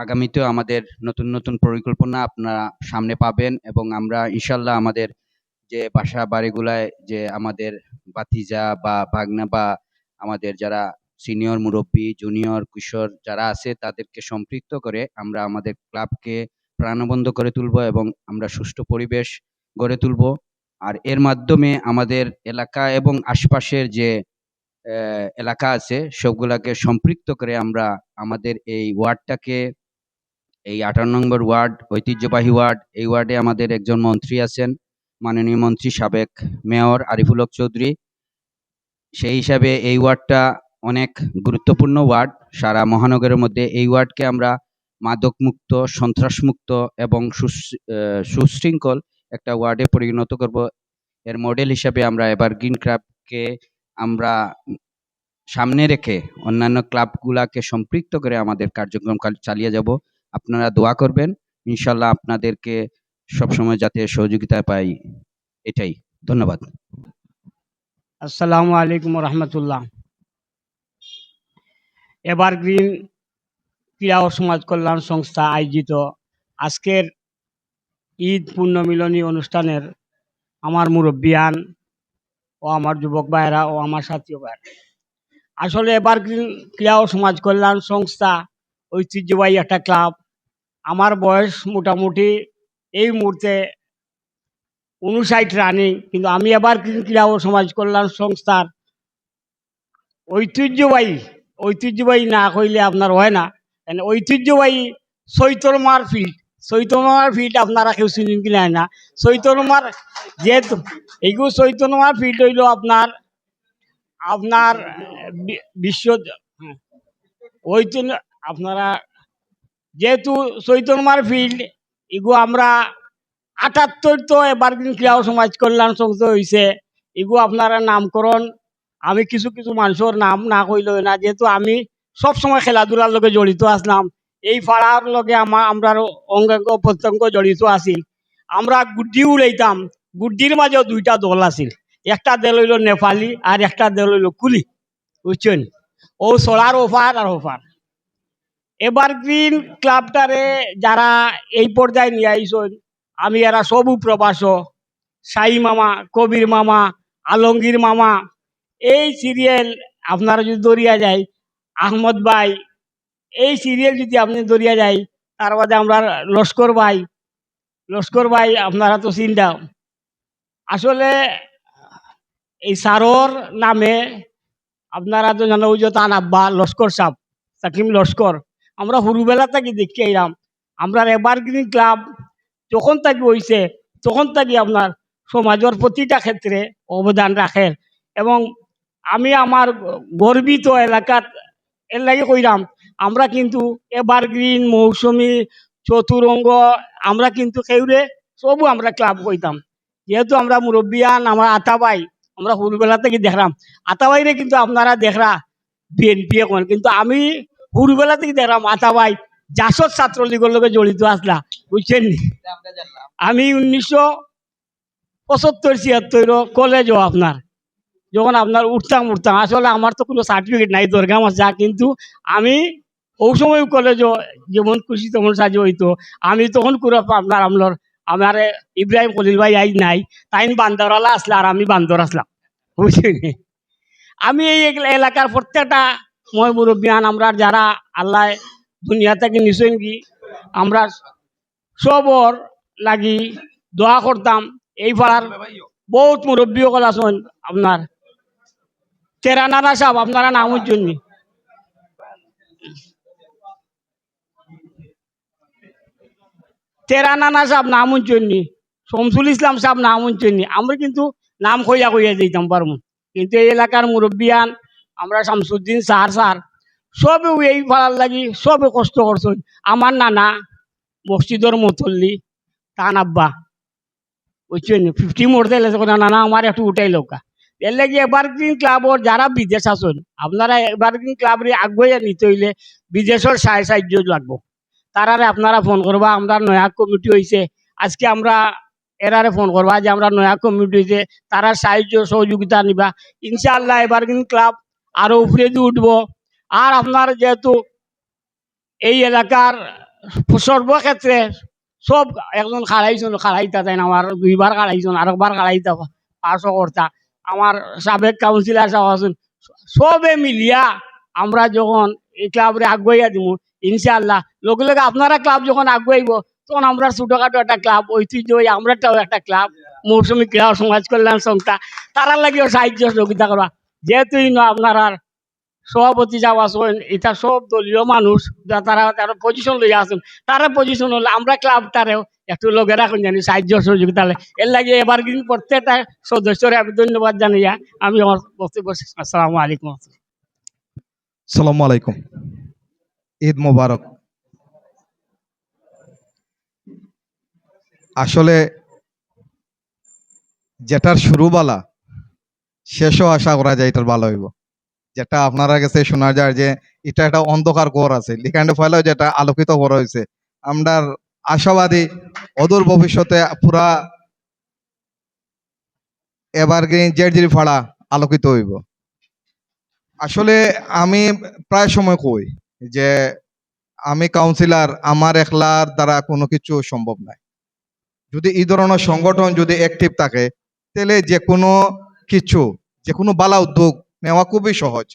[SPEAKER 12] আগামীতেও আমাদের নতুন নতুন পরিকল্পনা আপনারা সামনে পাবেন, এবং আমরা ইনশাল্লাহ আমাদের যে বাসা বাড়িগুলায় যে আমাদের ভাতিজা বা ভাগ্না বা আমাদের যারা সিনিয়র মুরব্বী, জুনিয়র, কিশোর যারা আছে তাদেরকে সম্পৃক্ত করে আমরা আমাদের ক্লাবকে প্রাণবন্ত করে তুলব, এবং আমরা সুষ্ঠু পরিবেশ গড়ে তুলব। আর এর মাধ্যমে আমাদের এলাকা এবং আশপাশের যে এলাকা আছে সবগুলাকে সম্পৃক্ত করে আমরা আমাদের এই ওয়ার্ডটাকে, এই 18 নম্বর ওয়ার্ড ঐতিহ্যবাহী ওয়ার্ড, এই ওয়ার্ডে আমাদের একজন মন্ত্রী আছেন, মাননীয় মন্ত্রী সাবেক মেয়র আরিফুল হক চৌধুরী। সেই হিসাবে এই ওয়ার্ডটা অনেক গুরুত্বপূর্ণ ওয়ার্ড সারা মহানগরের মধ্যে। এই ওয়ার্ডকে আমরা মাদকমুক্ত, সন্ত্রাসমুক্ত এবং সুশৃঙ্খল একটা ওয়ার্ডে পরিণত করব। এর মডেল হিসাবে আমরা এভারগ্রিন ক্লাবকে আমরা সামনে রেখে অন্যান্য ক্লাবগুলাকে সম্পৃক্ত করে আমাদের কার্যক্রম চালিয়ে যাব। আপনারা দোয়া করবেন, ইনশাল্লাহ আপনাদেরকে সবসময় যাতে সহযোগিতা পাই, এটাই। ধন্যবাদ।
[SPEAKER 13] আসসালামু আলাইকুম রহমতুল্লাহ। এভারগ্রিন ক্রীড়া ও সমাজ কল্যাণ সংস্থা আয়োজিত আজকের ঈদ পুণ্যমিলনী অনুষ্ঠানের আমার মুরব্বিয়ান ও আমার যুবক ভাইয়েরা ও আমার সাথী ভাইয়েরা, আসলে এভারগ্রিন ক্রীড়া ও সমাজ কল্যাণ সংস্থা ঐতিহ্যবাহী একটা ক্লাব। আমার বয়স মোটামুটি এই মুহূর্তে 59 রানিং, কিন্তু আমি এভারগ্রিন ক্রীড়া ও সমাজ কল্যাণ সংস্থার ঐতিহ্যবাহী না কইলে আপনার হয় না। ঐতিহ্যবাহী চৈতন্যমার ফিল্ড আপনারা কেউ চিনেন কি না? চৈতন্যমার যেহেতু এইগুলো চৈতন্যমার ফিল্ড হইল আপনার বিশ্ব ঐতিহ্য, আপনারা যেহেতু চৈতন্যমার ফিল্ড এগুলো আমরা 78 তো এভারগ্রিন ক্রীড়া ও সমাজ কল্যাণ সংস্থা হয়েছে। এগুলো আপনারা নামকরণ, আমি কিছু কিছু মানুষের নাম না কইল না, যেহেতু আমি সবসময় খেলাধুলার লগে জড়িত আসলাম, এই পাড়ার লগে আমরা অঙ্গাঙ্গ প্রত্যঙ্গ জড়িত আছিল। আমরা গুড্ডি উড়াইতাম, গুড্ডির মাঝেও 2টা দল আছিল, একটা দল হইল নেপালি আর একটা দল হইল কুলি, বুঝছেন? ও সোলার ওফার আর ওফার। এভারগ্রিন ক্লাবটারে যারা এই পর্যায়ে নিয়ে আইসন, আমি এরা সব প্রবাস, শাহী মামা, কবির মামা, আলমগীর মামা, এই সিরিয়াল আপনারা যদি দরিয়া যায়, আহমদ ভাই, এই সিরিয়াল যদি আপনি দরিয়া যায়, তার বাদে আমরা লস্কর ভাই আপনারা তো চিন্তা। আসলে এই সারোর নামে আপনারা তো জানো, ওই যে তান আব্বা লস্কর সাহ, সাকিম লস্কর, আমরা হুরুবেলা থাকি দেখি এলাম। আমরা এভারগ্রিন ক্লাব যখন থাকি হয়েছে তখন থাকি আপনার সমাজের প্রতিটা ক্ষেত্রে অবদান রাখে, এবং আমি আমার গর্বিত এলাকার এর লাগে কইলাম, আমরা কিন্তু এভারগ্রিন, মৌসুমী, চতুরঙ্গ, আমরা কিন্তু কেউরে সবও আমরা ক্লাব কইতাম। যেহেতু আমরা মুরব্বিয়ান আমার আতাবাই আমরা হুরবেলা থেকে দেখলাম আতাবাইরে কিন্তু আপনারা দেখরা বিএনপি এখন কিন্তু আমি হুরবেলা থেকে দেখলাম আতাবাই জাসদ ছাত্রলীগের লগে জড়িত আসলা বুঝছেন নি? আমি 1975-76 কলেজও আপনার যখন আপনার উঠতাম আসলে আমার তো কোনো সার্টিফিকেট নাই দরকার যা কিন্তু আমি ওই সময় কলেজও যেমন খুশি তেমন সাজে হইতো আমি তখন করে আপনার আমার ইব্রাহিম খলিল ভাই আই নাই তাই বান্দরওয়ালা আসলে আর আমি বান্দর আসলাম বুঝছেন নি? আমি এই এলাকার প্রত্যেকটা মই মুরব্বিয়ান আমরা যারা আল্লাহ দুনিয়া থেকে নিশ্চয় কি আমরা সবর লাগি দোয়া করতাম এই পাড়ার বহুত মুরব্বী সকল আছেন আপনার তেরানানা সাহেব আপনারা নামের জন্য তেরানানা সাহেব নামের জন্য শমসুল ইসলাম সাহেব নামের জন্য আমরা কিন্তু নাম কইয়া কইয়া দিতাম পারবো কিন্তু এই এলাকার মুরব্বিয়ান আমরা শামসুদ্দিন স্যার সবে এই পাড়ার লাগি সবে কষ্ট করছেন আমার নানা মসজিদর মতল্লি তান আব্বা বুঝছেন 50 মোড় দিলে নানা আমার একটু উঠাই লোকা এর লাগে এভারগ্রিন ক্লাবর যারা বিদেশ আছেন আপনারা এভারগ্রিন ক্লাবরে আগুয়ে নিতে হইলে বিদেশের সাহায্য লাগবো তারারে আপনারা ফোন করবা আমরা নয়া কমিটি হয়েছে আজকে আমরা এরারে ফোন করবা যে আমরা নয়া কমিটি হয়েছে তারা সাহায্য সহযোগিতা নিবা ইনশাআল্লাহ এভারগ্রিন ক্লাব আরো উপরে দিয়ে উঠবো আর আপনার যেহেতু এই এলাকার সর্বক্ষেত্রে সব একজন খাড়াইতা তাই আমার 2বার খাড়াইছেন আরেকবার খাড়াইতা পাশও করতা আমার সাবেক কাউন্সিলর সাহেব আছেন সবে মিলিয়া আমরা যখন এই ক্লাবরে আগুয়াইয়া দিব ইনশাআল্লাহ লগে লগে আপনারা ক্লাব যখন আগুয়াইব তখন আমরা ছোটখাটো একটা ক্লাব ঐতিহ্য আমরাটাও একটা ক্লাব মৌসুমী ক্রীড়া ও সমাজ কল্যাণ সংস্থা তারা লাগিও সাহায্য সহযোগিতা করবা যেহেতু আপনারা সভাপতি যাওয়া আছেন এটা সব দলীয় মানুষ তারা তারা পজিশন লইয়া আছেন তারা পজিশন হলে আমরা ক্লাবটারেও একটু লোকে রাখুন জানি সাহায্য সহযোগিতা এর লাগে এবার কিন্তু প্রত্যেকটা সদস্যরে আমি ধন্যবাদ জানাইয়া আমি আমার বক্তব্য আসসালামু আলাইকুম।
[SPEAKER 14] সালামু আলাইকুম, ঈদ মোবারক। আসলে যেটার শুরুবালা শেষও আশা করা যায় এটার ভালো হইব। যেটা আপনারা কাছে শোনা যায় যে এটা একটা অন্ধকার ঘর আছে লিখান্ডে ফেলেও যেটা আলোকিত করা হয়েছে আমরা আশাবাদী অদূর ভবিষ্যতে পুরা এভারগ্রিন জেরজিরি ফাড়া আলোকিত হইব। আসলে আমি প্রায় সময় কই যে আমি কাউন্সিলর আমার একলার দ্বারা কোনো কিছু সম্ভব নয়। যদি এই ধরনের সংগঠন যদি অ্যাক্টিভ থাকে তাহলে যে কোনো কিছু যে কোনো বালা উদ্যোগ নেওয়া খুবই সহজ।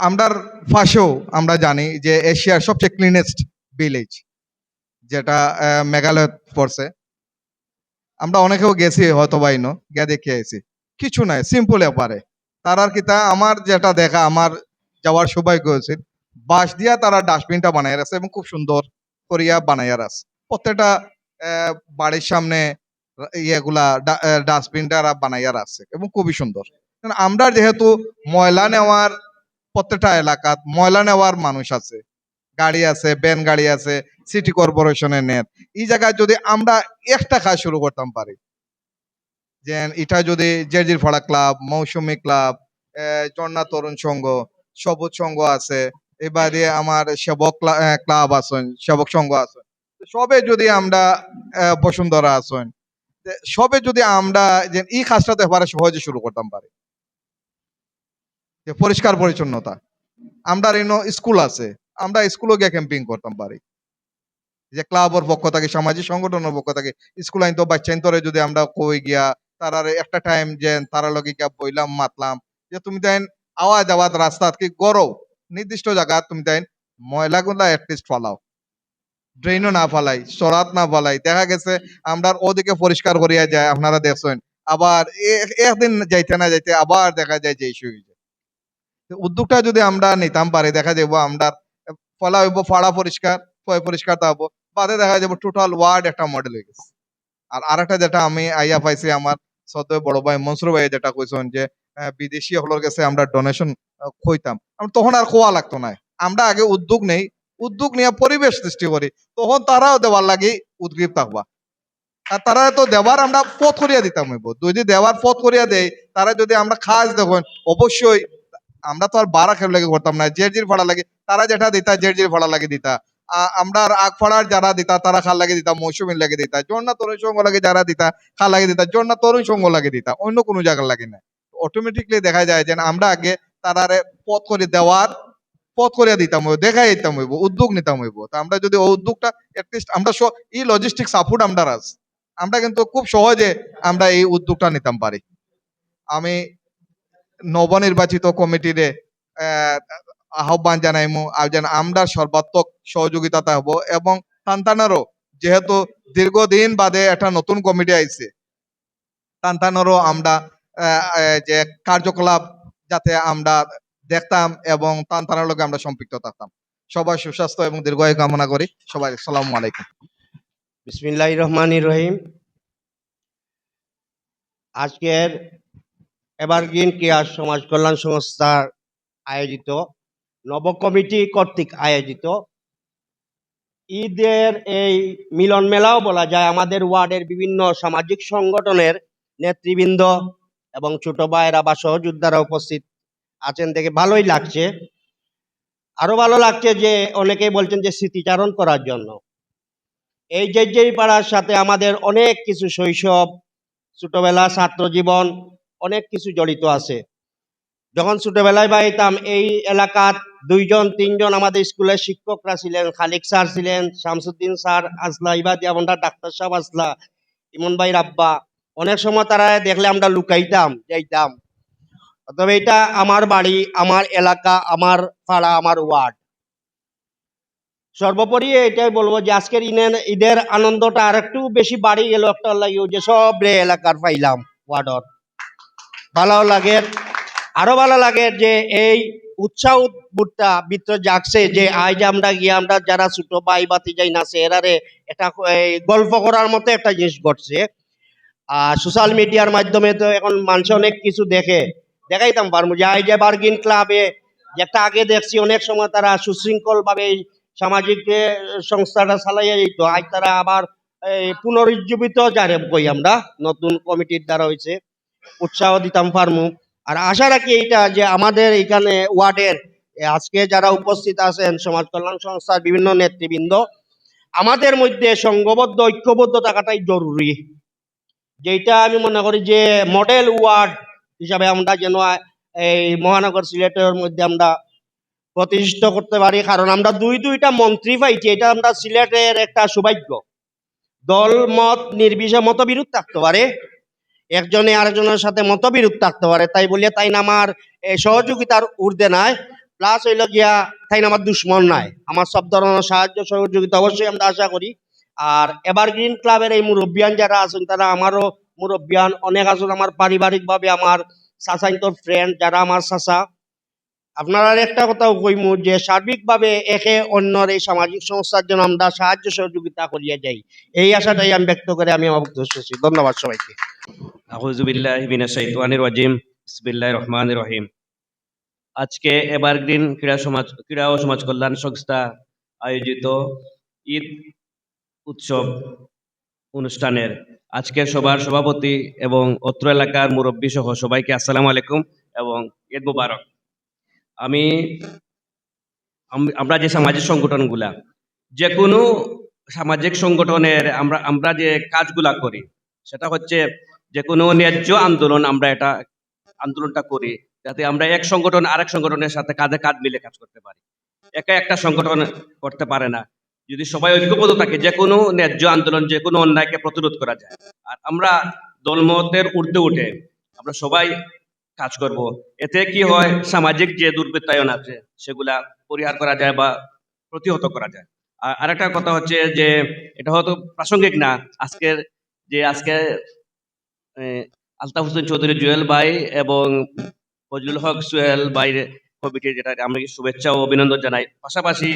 [SPEAKER 14] আমরার পাশেও আমরা জানি যে এশিয়ার সবচেয়ে ক্লিনেস্ট ভিলেজ যেটা মেঘালয় পড়ছে। আমরা অনেকেও গেছি হয়তো বাইনো গিয়ে দেখে এসেছি, কিছু নাই, সিম্পল ব্যাপারে। তারার কিতা আমার যেটা দেখা আমার যাওয়ার সৌভাগ্য হয়েছে, বাঁশ দিয়া তারা ডাস্টবিনটা বানাই রাখছে এবং খুব সুন্দর করিয়া বানাইয়া রাখছে। প্রত্যেকটা বাড়ির সামনে ইয়েগুলা ডাস্টবিনটা বানাইয়া রাখছে এবং খুবই সুন্দর। আমরা যেহেতু ময়লা নেওয়ার প্রত্যেকটা এলাকাত ময়লা নেওয়ার মানুষ আছে, গাড়ি আছে, ভ্যান গাড়ি আছে, সিটি কর্পোরেশনের নেট, এই জায়গায় যদি আমরা একটা কাজ শুরু করতাম পারি, যে এটা যদি জেরজির ফাড়া ক্লাব, মৌসুমী ক্লাব, ঝর্ণা তরুণ সংঘ, সবুজ সংঘ আছে, এবারে আমার সেবক ক্লাব আছেন, সেবক সংঘ আছে, সবে যদি আমরা বসুন্ধরা আছেন, সবে যদি আমরা যে এই কাজটাতে এবারে সহজে শুরু করতাম পারি, যে পরিষ্কার পরিচ্ছন্নতা। আমরা স্কুল আছে, আমরা স্কুলে গিয়ে ক্যাম্পিং করতাম পারি, যে ক্লাবের পক্ষ থেকে সামাজিক সংগঠনের পক্ষ থেকে স্কুল আইন তো বাচ্চা আইন যদি আমরা কই গিয়া তারা একটা টাইম যে তারা লগে গিয়া বইলাম মাতলাম যে তুমি দেন আওয়াজ আওয়াজ রাস্তা কি গরো নির্দিষ্ট জায়গা তুমি দেন ময়লাগুলা অ্যাটলিস্ট ফালাও, ড্রেনও না ফালাই, সরাত না ফালাই। দেখা গেছে আমরা ওদিকে পরিষ্কার করিয়া যায়, আপনারা দেখছেন, আবার একদিন যাইতে না যাইতে আবার দেখা যায় যে ইস্যু হয়ে যায়। উদ্যোগটা যদি আমরা নিতাম পারি, দেখা যাবো আমরা ফলা হইব ফাড়া পরিষ্কার পরিষ্কার থাকবো, বাদে দেখা যাবো টোটাল ওয়ার্ড একটা মডেল হয়ে গেছে। আর আরেকটা যেটা আমি আইয়া পাইছি আমার সদ্য বড় ভাই মনসুর ভাই যেটা কইছেন যে বিদেশি হলোর কাছে আমরা ডোনেশন কইতাম, তখন আর কোয়া লাগতো না। আমরা আগে উদ্যোগ নেই, উদ্যোগ নিয়ে পরিবেশ সৃষ্টি করি, তখন তারাও দেওয়ার লাগে উদ্গ্রীব থাকবা। আর তারা তো দেওয়ার আমরা পথ করিয়া দিতাম হইব, যদি দেওয়ার পথ করিয়া দেয় তারা যদি আমরা খাস দেখুন অবশ্যই আমরা তো আর বাড়া খেলে লাগে করতাম না, জেরজির ভাড়া লাগে তারা যেটা দিতা জেরজির ভাড়া লাগে দিতা। আমরা আর আগ ফাড়ার যারা দিতা তারা খাল লাগে দিতা, মৌসুমীর লাগে দিতা, জন্না তরুণ সঙ্গ লাগে যারা দিতা খাল লাগে দিতা, জন্না তরুণ সঙ্গ লাগে দিতা, অন্য কোনো জায়গার লাগে না। অটোমেটিকলি দেখা যায় যে আমরা আগে তারারে পথ করে দেওয়ার পথ করিয়া দিতাম হইব, দেখাই দিতাম হইব, উদ্যোগ নিতাম হইব। তা আমরা যদি ওই উদ্যোগটা এটলিস্ট আমরা এই লজিস্টিক সাপোর্ট আমরা আছে, আমরা কিন্তু খুব সহজে আমরা এই উদ্যোগটা নিতাম পারি। আমি নবনির্বাচিত কমিটিরে আহ্বান জানাইমু আর যেন আমরা সর্বাত্মক সহযোগিতা হব, এবং তান্তানারও যেহেতু দীর্ঘদিন বাদে একটা নতুন কমিটি আইছে, তান্তানারও আমরা যে কার্যকলাপ যাতে আমরা দেখতাম এবং তান্তানার লগে আমরা সম্পৃক্ত থাকতাম। সবাই সুস্বাস্থ্য এবং দীর্ঘায়ু কামনা করি। সবাই আসসালামু আলাইকুম।
[SPEAKER 15] বিসমিল্লাহির রহমানির রহিম। আজকের এভারগ্রিন ক্রিয়া সমাজ কল্যাণ সংস্থার আয়োজিত নব কমিটি কর্তৃক আয়োজিত ঈদের এই মিলন মেলাও বলা যায়, আমাদের ওয়ার্ডের বিভিন্ন সামাজিক সংগঠনের নেতৃবৃন্দ এবং ছোট ভাইয়েরা বা সহযোদ্ধারা উপস্থিত আছেন দেখে ভালোই লাগছে। আরো ভালো লাগছে যে অনেকেই বলছেন যে স্মৃতিচারণ করার জন্য। এই জেজেরি পাড়ার সাথে আমাদের অনেক কিছু শৈশব, ছোটবেলা, ছাত্র জীবন অনেক কিছু জড়িত আছে। যখন ছোটবেলায় বাইতাম এই এলাকার 2-3 জন আমাদের স্কুলের শিক্ষকরা ছিলেন, খালিক স্যার ছিলেন, শামসুদ্দিন স্যার আসলা, ইবাদি আমরা ডাক্তার সাহেব আসলা, ইমন ভাই রাব্বা। অনেক সময় তারা দেখলে আমরা লুকাইতাম যাইতাম। তবে এটা আমার বাড়ি, আমার এলাকা, আমার পাড়া, আমার ওয়ার্ড। সর্বোপরি এটাই বলবো যে আজকের ঈদের আনন্দটা আর একটু বেশি বাড়ি গেল একটা লাগিও যে সব এলাকার পাইলাম ওয়ার্ডর। ভালো লাগে, আরো ভালো লাগে যে এই উৎসাহ উদ্বুদ্ধটা ভিতরে জাগছে যে আজ আমরা গিয়ে আমরা যারা ছোট ভাই বাতি যাই না এরারে একটা গল্প করার মতো একটা জিনিস ঘটছে। আর সোশ্যাল মিডিয়ার মাধ্যমে তো এখন মানুষ অনেক কিছু দেখাইতাম পারবো যে আজ এভারগ্রিন ক্লাবে যেটা আগে দেখছি অনেক সময় তারা সুশৃঙ্খল ভাবে সামাজিক যে সংস্থাটা চালাইয়া যেত, আজ তারা আবার পুনরুজ্জীবিত যারে কই আমরা নতুন কমিটির দ্বারা হয়েছে, উৎসাহ দিতাম পারমু। আর আশা রাখি এইটা যে আমাদের এখানে ওয়ার্ডের আজকে যারা উপস্থিত আছেন সমাজ কল্যাণ সংস্থার বিভিন্ন নেতৃবৃন্দ, আমাদের মধ্যে সংঘবদ্ধ ঐক্যবদ্ধ থাকাটাই জরুরি। যেটা আমি মনে করি যে মডেল ওয়ার্ড হিসাবে আমরা যেন এই মহানগর সিলেটের মধ্যে আমরা প্রতিষ্ঠিত করতে পারি। কারণ আমরা দুইটা মন্ত্রী পাইছি, এটা আমরা সিলেটের একটা সৌভাগ্য। দল মত নির্বিশেষে মতবিরোধ থাকতে পারে, একজনে আরেকজনের সাথে মতবিরোধ থাকতে পারে, তাই বলিয়া তাই না আমার সহযোগিতার ঊর্ধ্বে নাই, প্লাস হইল গিয়া তাই না আমার দুশ্মন নাই। আমার সব ধরনের সাহায্য সহযোগিতা অবশ্যই আমরা আশা করি। আর এভারগ্রিন ক্লাবের এই মুরব্বিয়ান যারা আছেন তারা আমারও মুরব্বিয়ান, অনেক আছেন আমার পারিবারিকভাবে আমার চাচাইন্তর ফ্রেন্ড যারা আমার চাচা। আপনারা একটা কথাও কইমু যে সার্বিকভাবে একে অন্যর এই সামাজিক সংস্থার জন্য আমরা সাহায্য সহযোগিতা করিয়া যাই, এই আশাটাই আমি ব্যক্ত করে আমি আমার বক্তব্য শেষ করছি। ধন্যবাদ সবাইকে।
[SPEAKER 16] আউযু বিল্লাহি মিনাশ শাইতানির রাজিম। বিসমিল্লাহির রহমানির রহিম। আজকে এভারগ্রিন ক্রীড়া ও সমাজ কল্যাণ সংস্থা আয়োজিত ঈদ উৎসব অনুষ্ঠানের আজকের সভার সভাপতি এবং অত্র এলাকার মুরব্বী সহ সবাইকে আসসালামু আলাইকুম এবং ঈদ মুবারক। আমরা যে সামাজিক সংগঠনগুলা, যে কোনো সামাজিক সংগঠনের আমরা যে কাজগুলা করি সেটা হচ্ছে যে কোনো ন্যায্য আন্দোলন, আমরা এটা আন্দোলনটা করি যাতে আমরা এক সংগঠন আরেক সংগঠনের সাথে কাঁধে কাঁধ মিলে কাজ করতে পারি। একা একটা সংগঠন করতে পারে না, যদি সবাই ঐক্যবদ্ধ থাকে যে কোনো ন্যায্য আন্দোলন, যে কোনো অন্যায়কে প্রতিরোধ করা যায়। আর আমরা দলমতের ঊর্ধ্বে উঠে আমরা সবাই কাজ করব। এতে কি হয়, সামাজিক যে দুর্বৃত্তায়ন আছে সেগুলা পরিহার করা যায় বা প্রতিহত করা যায়। আর আরেকটা কথা হচ্ছে যে এটা হয়তো প্রাসঙ্গিক না, আজকে আলতাফ হোসেন চৌধুরী জুয়েল ভাই এবং ফজলুল হক সোহেল ভাইয়ের কমিটির যেটা আমরা শুভেচ্ছা ও অভিনন্দন জানাই। পাশাপাশি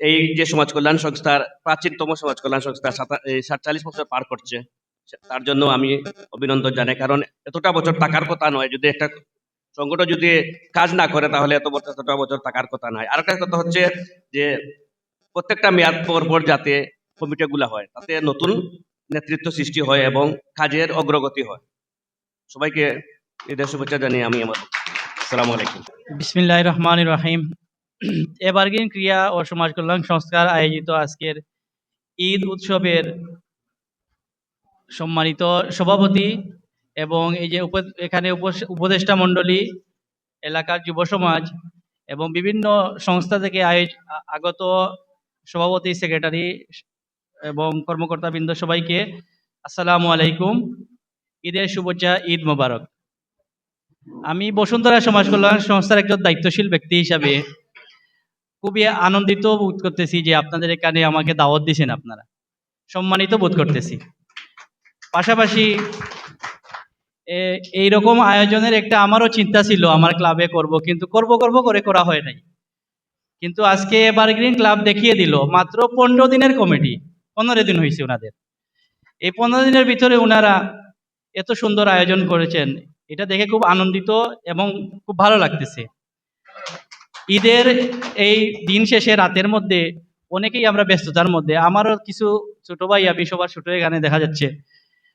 [SPEAKER 16] এই যে সমাজ কল্যাণ সংস্থার প্রাচীনতম সমাজ কল্যাণ সংস্থা 47 বছর পার করছে, তার জন্য আমি অভিনন্দন জানাই। কারণ এতটা বছর টাকার কথা নয়, যদি একটা সংগঠন যদি কাজ না করে তাহলে এতটা বছর টাকার কথা নয়। আরেকটা কথা হচ্ছে যে প্রত্যেকটা মেয়াদ পর যাতে কমিটিগুলো হয়, তাতে নতুন নেতৃত্ব সৃষ্টি হয় এবং কাজের অগ্রগতি হয়। সবাইকে ঈদের শুভেচ্ছা জানিয়ে আমি আমার আসসালামু আলাইকুম।
[SPEAKER 17] বিসমিল্লাহির রহমানির রহিম। এভারগ্রিন ক্রিয়া ও সমাজ কল্যাণ সংস্থার আয়োজিত আজকের ঈদ উৎসবের সম্মানিত সভাপতি এবং এই যে এখানে উপদেষ্টা মণ্ডলী, এলাকার যুব সমাজ এবং বিভিন্ন সংস্থা থেকে আগত সভাপতি, সেক্রেটারি এবং কর্মকর্তাবৃন্দ, সবাইকে আসসালামু আলাইকুম। ঈদের শুভেচ্ছা, ঈদ মোবারক। আমি বসুন্ধরা সমাজ কল্যাণ সংস্থার একজন দায়িত্বশীল ব্যক্তি হিসাবে খুবই আনন্দিত বোধ করতেছি যে আপনাদের এখানে আমাকে দাওয়াত দিয়েছেন, আপনারা সম্মানিত বোধ করতেছি। পাশাপাশি এইরকম আয়োজনের একটা আমারও চিন্তা ছিল, আমার ক্লাবে করব, কিন্তু করব করে করা হয় নাই। কিন্তু আজকে এভারগ্রিন ক্লাব দেখিয়ে দিল, মাত্র 15 দিনের কমিটি, 15 দিন হয়েছে ওনাদের। এই 15 দিনের ভিতরে ওনারা এত সুন্দর আয়োজন করেছেন, এটা দেখে খুব আনন্দিত এবং খুব ভালো লাগতেছে। ঈদের এই দিন শেষে রাতের মধ্যে অনেকেই আমরা ব্যস্ততার মধ্যে, আমারও কিছু ছোট ভাই, আমি সবার ছোট এখানে দেখা যাচ্ছে,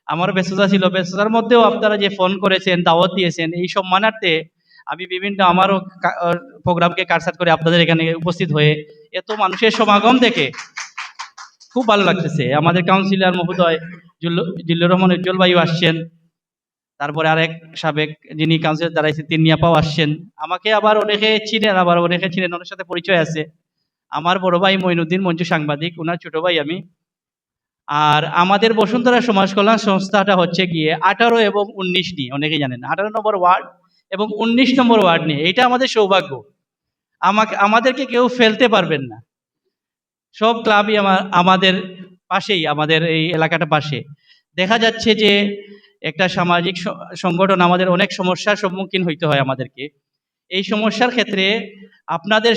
[SPEAKER 17] আমারও ব্যস্ততা ছিল। ব্যস্ততার মধ্যেও আপনারা যে ফোন করেছেন, দাওয়াত দিয়েছেন, এই সম্মানার্থে আমি বিভিন্ন আমারও প্রোগ্রামকে কাটছাট করে আপনাদের এখানে উপস্থিত হয়ে এত মানুষের সমাগম দেখে খুব ভালো লাগতেছে। আমাদের কাউন্সিলর মহোদয় জিল্লুর রহমান উজ্জ্বল ভাইও আসছেন, তারপরে আরেক সাবেক যিনি কাউন্সিলর দাঁড়াইছেন তিনি আপাও আসছেন। আমাকে আবার অনেকে চিনেন, আবার অনেকে চিনেন, ওনার সাথে পরিচয় আছে। আমার বড় ভাই মঈনুদ্দিন মঞ্জু সাংবাদিক, ওনার ছোট ভাই আমি। আর আমাদের বসুন্ধরা সমাজ কল্যাণ সংস্থাটা হচ্ছে গিয়ে 18 এবং 19 নিয়ে, অনেকেই জানেন 18 নম্বর ওয়ার্ড এবং 19 নম্বর ওয়ার্ড নিয়ে। এটা আমাদের সৌভাগ্য, আমাদেরকে কেউ ফেলতে পারবেন না। সব ক্লাবই আমাদের পাশেই, আমাদের এই এলাকাটা পাশে। দেখা যাচ্ছে যে একটা সামাজিক সংগঠন, আমাদের অনেক সমস্যার সম্মুখীন হইতে হয় আমাদেরকে। এই সমস্যার ক্ষেত্রে আপনাদের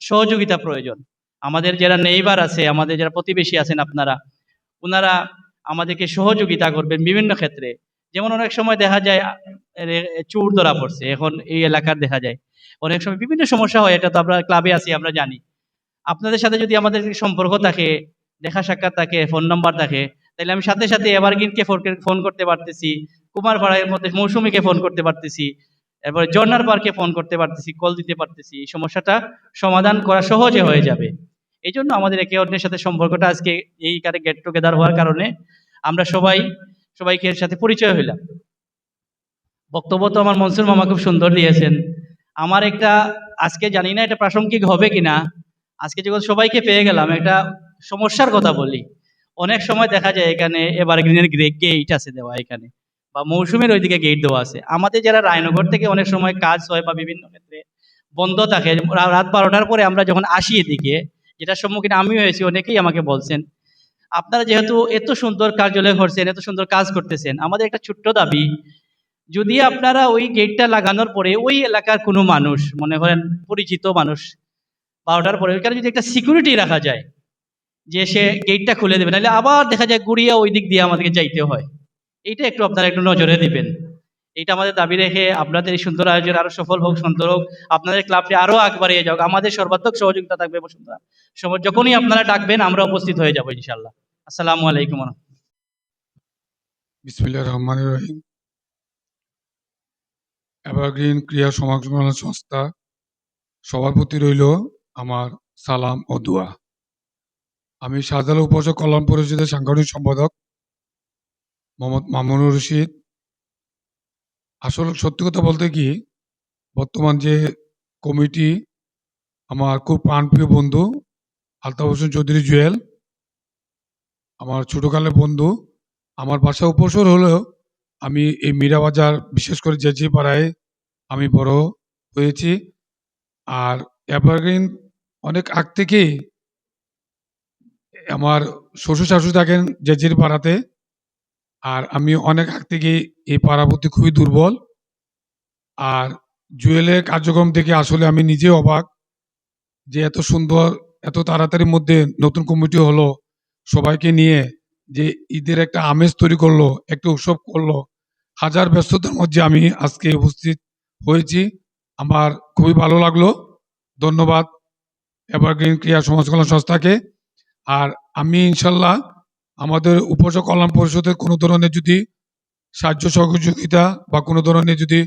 [SPEAKER 17] সহযোগিতা প্রয়োজন। আমাদের যারা নেইবার আছে, আমাদের যারা প্রতিবেশী আছেন, ওনারা আমাদেরকে সহযোগিতা করবেন বিভিন্ন ক্ষেত্রে। যেমন অনেক সময় দেখা যায় চোর ধরা পড়ছে, এখন এই এলাকার দেখা যায় অনেক সময় বিভিন্ন সমস্যা হয়, এটা তো আমরা ক্লাবে আছি, আমরা জানি। আপনাদের সাথে যদি আমাদের সম্পর্ক থাকে, দেখা সাক্ষাৎ থাকে, ফোন নাম্বার থাকে, তাহলে আমি সাথে সাথে এভারগ্রিনকে ফোন করতে পারতেছি, কুমারপাড়ার মধ্যে মৌসুমীকে ফোন করতে পারতেছি, এরপরে জর্নার পার্কে ফোন করতে পারতেছি, কল দিতে পারতেছি। এই সমস্যাটা সমাধান করা সহজে হয়ে যাবে। এই জন্য আমাদের একে অন্যের সাথে সম্পর্কটা আজকে এই গেট টুগেদার হওয়ার কারণে আমরা সবাইকে এর সাথে পরিচয় হইলাম। বক্তব্য তো আমার মনসুর মামা খুব সুন্দর দিয়েছেন। আমার একটা, আজকে জানি না এটা প্রাসঙ্গিক হবে কিনা, আজকে যখন সবাইকে পেয়ে গেলাম, একটা সমস্যার কথা বলি। অনেক সময় দেখা যায় এখানে এভারগ্রিনের গেট আছে দেওয়া, এখানে বা মৌসুমের ওইদিকে গেট দেওয়া আছে। আমাদের যারা রায়নগর থেকে অনেক সময় কাজ হয় বা বিভিন্ন ক্ষেত্রে বন্ধ থাকে, রাত 12টার পরে আমরা যখন আসি এদিকে, যেটার সম্মুখীন আমি হয়েছি, অনেকেই আমাকে বলছেন আপনারা যেহেতু এত সুন্দর কার্যালয় করছেন, এত সুন্দর কাজ করতেছেন, আমাদের একটা ছোট্ট দাবি, যদি আপনারা ওই গেটটা লাগানোর পরে ওই এলাকার কোনো মানুষ, মনে করেন পরিচিত মানুষ, 12টার পরে ওইখানে যদি একটা সিকিউরিটি রাখা যায়, যে সে গেটটা খুলে দেবে, নাহলে আবার দেখা যায় গুড়িয়া ওই দিক দিয়ে আমাদেরকে যাইতে হয়। এইটা একটু আপনারা একটু নজরে দিবেন। এটা আমাদের দাবি রেখে আপনাদের এই সুন্দর আয়োজন আরো সফল হোক, সুন্দর হোক, আপনাদের ক্লাবটি আরো আগবাড়িয়ে যাক। আমাদের সর্বাত্মক সহযোগিতা থাকবে বসুন্ধরা। যখনই আপনারা ডাকবেন আমরা উপস্থিত হয়ে যাবো ইনশাল্লাহ। আসসালামু আলাইকুম।
[SPEAKER 3] বিসমিল্লাহির রহমানির রহিম। এভারগ্রিন ক্রিয়া সমাজ কল্যাণ সংস্থা সভাপতি রইল আমার সালাম ও দোয়া। আমি শাহজালাল উপজেলা কল্যাণ পরিষদের সাংগঠনিক সম্পাদক মোহাম্মদ মামুনুর রশিদ। আসলে সত্যি কথা বলতে কি, বর্তমান যে কমিটি, আমার খুব প্রাণপ্রিয় বন্ধু আলতাফ হোসেন চৌধুরী জুয়েল, আমার ছোটকালের বন্ধু। আমার বাসা উপসর হলেও আমি এই মীরাবাজার, বিশেষ করে জেজি পাড়ায় আমি বড় হয়েছি। আর এভারগ্রিন অনেক আগ থেকেই, আমার শ্বশুর শাশুড়ি থাকেন জেজির পাড়াতে, আর আমি অনেক আগ থেকেই এই পাড়ার প্রতি খুবই দুর্বল। আর জুয়েলের কার্যক্রম থেকে আসলে আমি নিজেও অবাক যে এত সুন্দর, এত তাড়াতাড়ির মধ্যে নতুন কমিটি হলো, সবাইকে নিয়ে যে ঈদের একটা আমেজ তৈরি করলো, একটা উৎসব করলো। হাজার ব্যস্ততার মধ্যে আমি আজকে উপস্থিত হয়েছি, আমার খুবই ভালো লাগলো। ধন্যবাদ এভারগ্রিন ক্রিয়া সমাজ কল্যাণ সংস্থাকে। আর আমি ইনশাল্লাহ আমাদের উপজেলা কল্যাণ পরিষদের কোনো ধরনের যদি সাহায্য সহযোগিতা বা কোনো ধরনের যদি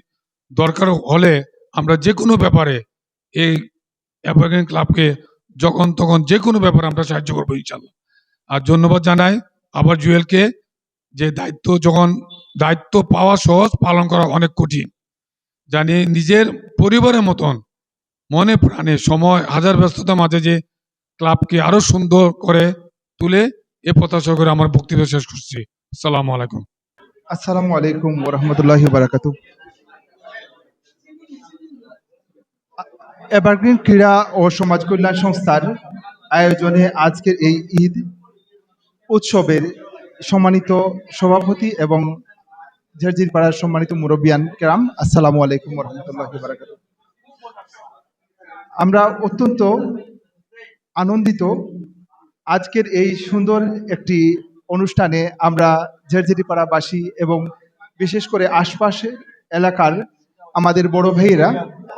[SPEAKER 3] দরকার হলে আমরা যে কোনো ব্যাপারে এই এভারগ্রিন ক্লাবকে যখন তখন যে কোনো ব্যাপারে আমরা সাহায্য করবো ইনশাল্লাহ। আর ধন্যবাদ জানাই আবার জুয়েলকে, যে দায়িত্ব পাওয়া সহজ, পালন করা অনেক কঠিন। জানি নিজের পরিবারের মতন মনে প্রাণে সময় হাজার ব্যস্ততার মাঝে যে ক্লাবকে আরো সুন্দর করে তুলে এ প্রত্যাশা করে আমার বক্তব্য শেষ করছি। আসসালামু আলাইকুম।
[SPEAKER 14] আসসালামু আলাইকুম ওরহমতুল্লাহি বারাকাতু। এভারগ্রিন ক্রীড়া ও সমাজ কল্যাণ সংস্থার আয়োজনে আজকের এই ঈদ উৎসবের সম্মানিত সভাপতি এবং ঝেরঝির পাড়ার সম্মানিত মুরব্বিয়ান কেরাম, আসসালামু আলাইকুম ওরহমতুল্লাহি বারাকাতু। আমরা অত্যন্ত আনন্দিত আজকের এই সুন্দর একটি অনুষ্ঠানে আমরা ঝেরঝিরিপাড়াবাসী এবং বিশেষ করে আশপাশের এলাকার আমাদের বড় ভাইয়েরা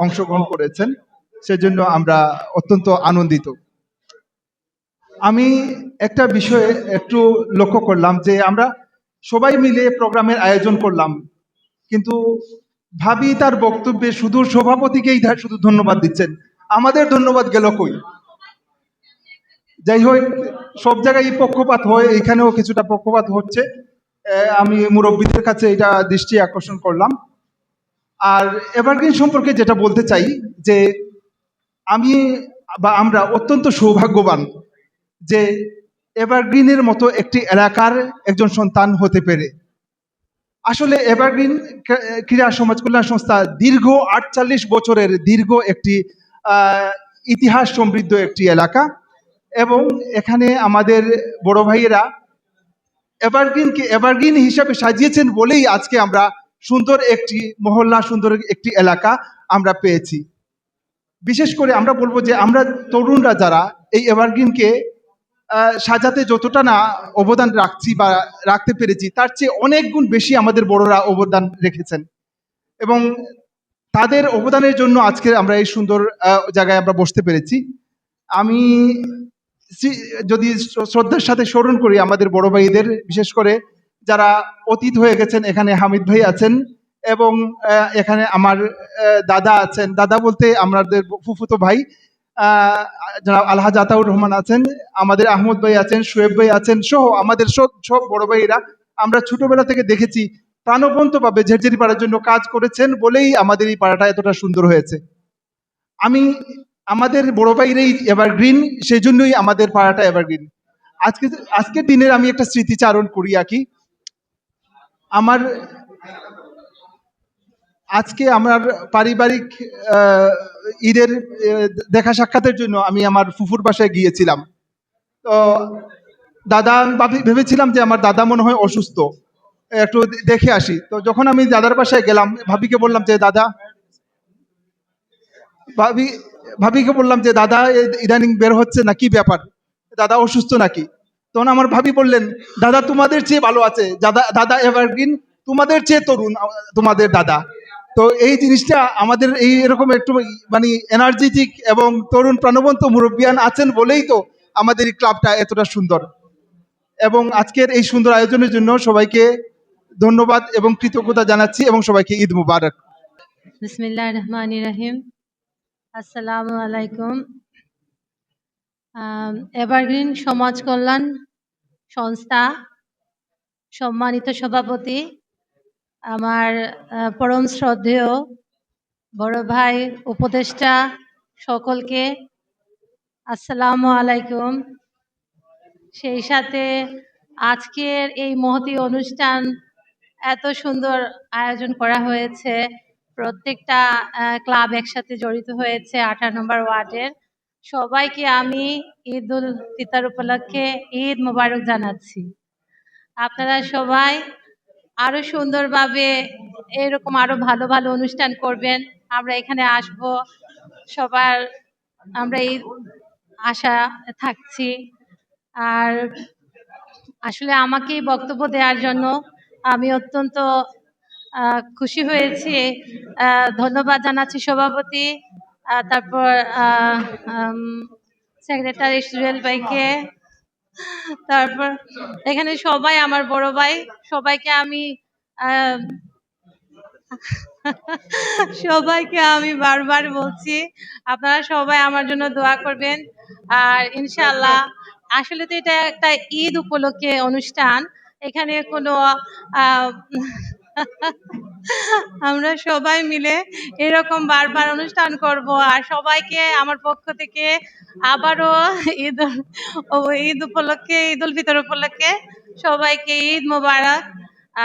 [SPEAKER 14] অংশগ্রহণ করেছেন, সেজন্য আমরা অত্যন্ত আনন্দিত। আমি একটা বিষয়ে একটু লক্ষ্য করলাম যে আমরা সবাই মিলে প্রোগ্রামের আয়োজন করলাম, কিন্তু ভাবি তার বক্তব্যে শুধু সভাপতিকেই শুধু ধন্যবাদ দিচ্ছেন, আমাদের ধন্যবাদ গেল কই? যাই হোক, সব জায়গায় পক্ষপাত হয়, এখানেও কিছুটা পক্ষপাত হচ্ছে। আমি মুরব্বীদের কাছে এটা দৃষ্টি আকর্ষণ করলাম। আর এভারগ্রিন সম্পর্কে যেটা বলতে চাই যে আমি বা আমরা অত্যন্ত সৌভাগ্যবান যে এভারগ্রিনের মতো একটি এলাকার একজন সন্তান হতে পেরে। আসলে এভারগ্রিন ক্রীড়া সমাজ কল্যাণ সংস্থা দীর্ঘ ৪৮ বছরের দীর্ঘ একটি ইতিহাস সমৃদ্ধ একটি এলাকা, এবং এখানে আমাদের বড় ভাইয়েরা এভারগ্রিনকে এভারগ্রিন হিসাবে সাজিয়েছেন বলেই আজকে আমরা সুন্দর একটি মহল্লা, সুন্দর একটি এলাকা আমরা পেয়েছি। বিশেষ করে আমরা বলবো যে আমরা তরুণরা যারা এই এভারগ্রিনকে সাজাতে যতটা না অবদান রাখছি বা রাখতে পেরেছি, তার চেয়ে অনেক গুণ বেশি আমাদের বড়রা অবদান রেখেছেন, এবং তাদের অবদানের জন্য আজকে আমরা এই সুন্দর জায়গায় আমরা বসতে পেরেছি। আমি যদি শ্রদ্ধার সাথে স্মরণ করি আমাদের বড় ভাইদের, বিশেষ করে যারা অতীত হয়ে গেছেন, এখানে হামিদ ভাই আছেন এবং এখানে আমার দাদা আছেন, দাদা বলতে আমাদের ফুফুতো ভাই জনাব আলহাজ আতাউর রহমান আছেন, আমাদের আহমদ ভাই আছেন, শোয়েব ভাই আছেন, সহ আমাদের সব বড় ভাইরা আমরা ছোটবেলা থেকে দেখেছি প্রাণবন্তভাবে ঝেরঝেরি পাড়ার জন্য কাজ করেছেন বলেই আমাদের এই পাড়াটা এতটা সুন্দর হয়েছে। আমাদের বড় ভাইরাই এভারগ্রিন, সেই জন্যই আমাদের পাড়াটা এভারগ্রিন। আজকের দিনের আমি একটা স্মৃতিচারণ করি আঁকি। আজকে আমার পারিবারিক ঈদের দেখা সাক্ষাতের জন্য আমি আমার ফুফুর বাসায় গিয়েছিলাম। তো ভেবেছিলাম যে আমার দাদা মনে হয় অসুস্থ, একটু দেখে আসি। তো যখন আমি দাদার বাসায় গেলাম, ভাবিকে বললাম যে দাদা ইদানিং বের হচ্ছে না, কি ব্যাপার, দাদা অসুস্থ নাকি? তখন আমার ভাবি বললেন, দাদা তোমাদের চেয়ে ভালো আছে, দাদা এভারগ্রিন, তোমাদের চেয়ে তরুণ তোমাদের দাদা। তো এই জিনিসটা আমাদের এরকম একটু মানে এনার্জেটিক এবং তরুণ প্রাণবন্ত মুরব্বিয়ান আছেন বলেই তো আমাদের এই ক্লাবটা এতটা সুন্দর। এবং আজকের এই সুন্দর আয়োজনের জন্য সবাইকে ধন্যবাদ এবং কৃতজ্ঞতা জানাচ্ছি, এবং সবাইকে ঈদ মুবারক।
[SPEAKER 18] বিসমিল্লাহির রহমানির রহিম। আসসালামু আলাইকুম। এভারগ্রিন সমাজ কল্যাণ সংস্থা সম্মানিত সভাপতি, আমার পরম শ্রদ্ধেয় বড় ভাই, উপদেষ্টা সকলকে আসসালামু আলাইকুম। সেই সাথে আজকের এই মহতী অনুষ্ঠান এত সুন্দর আয়োজন করা হয়েছে, প্রত্যেকটা ক্লাব একসাথে জড়িত হয়েছে 18 নম্বর ওয়ার্ডের। সবাইকে আমি ঈদ উল ফিতর উপলক্ষে ঈদ মোবারক জানাচ্ছি। আপনারা সবাই আরো সুন্দরভাবে এরকম আরো ভালো ভালো অনুষ্ঠান করবেন, আমরা এখানে আসব, সবার আমরা এই আশা থাকছি। আর আসলে আমাকে বক্তব্য দেওয়ার জন্য আমি অত্যন্ত খুশি হয়েছি। ধন্যবাদ জানাচ্ছি সভাপতি, তারপর সেক্রেটারি সুরেল ভাইকে, তারপর এখানে সবাই আমার বড় ভাই, সবাইকে আমি আহ, সবাইকে আমি বারবার বলছি আপনারা সবাই আমার জন্য দোয়া করবেন। আর ইনশাআল্লাহ আসলে তো এটা একটা ঈদ উপলক্ষে অনুষ্ঠান, এখানে কোনো আহ, আমরা সবাই মিলে এরকম বারবার অনুষ্ঠান করব। আর সবাইকে আমার পক্ষ থেকে আবারও ঈদ ঈদ উপলক্ষে, ঈদ উল ফিতর উপলক্ষে সবাইকে ঈদ মোবারক।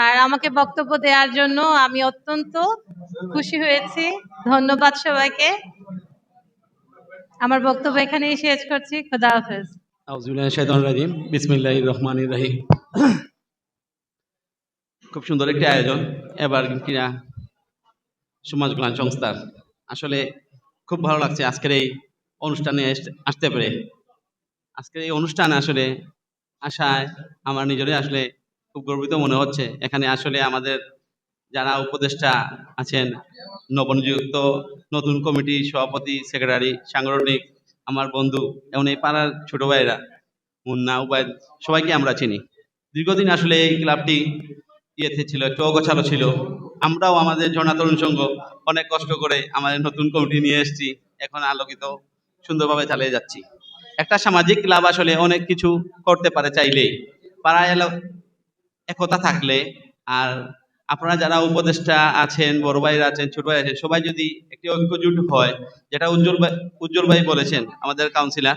[SPEAKER 18] আর আমাকে বক্তব্য দেওয়ার জন্য আমি অত্যন্ত খুশি হয়েছি। ধন্যবাদ সবাইকে। আমার বক্তব্য এখানেই শেষ করছি। খোদা হাফেজ।
[SPEAKER 5] আউযুবিল্লাহি শাইতানির রাজিম, বিসমিল্লাহির রহমানির রহিম। খুব সুন্দর একটি আয়োজন এভারগ্রিন ক্রীড়া সমাজ কল্যাণ সংস্থার। আসলে খুব ভালো লাগছে আজকের এই অনুষ্ঠানে আসতে পেরে। আজকের এই অনুষ্ঠানে আসলে আসায় আমার নিজেরই আসলে খুব গর্বিত মনে হচ্ছে। এখানে আসলে আমাদের যারা উপদেষ্টা আছেন, নবনিযুক্ত নতুন কমিটি সভাপতি, সেক্রেটারি, সাংগঠনিক, আমার বন্ধু এবং এই পাড়ার ছোট ভাইরা মুন্না, উবাইদ, সবাইকে আমরা চিনি। দীর্ঘদিন আসলে এই ক্লাবটি ইয়েতে ছিল, একটু অগোছালো ছিল। আমরাও আমাদের ঝর্ণা তরুণ সংঘ অনেক কষ্ট করে আমাদের নতুন কমিটি নিয়ে এসেছি, এখন আলোকিত সুন্দরভাবে চালিয়ে যাচ্ছি। একটা সামাজিক ক্লাব আসলে অনেক কিছু করতে পারে চাইলেই, পাড়ায় একতা থাকলে। আর আপনারা যারা উপদেষ্টা আছেন, বড় ভাইরা আছেন, ছোট ভাই আছেন, সবাই যদি একটি ঐক্যজোট হয়, যেটা উজ্জ্বল ভাই বলেছেন আমাদের কাউন্সিলর,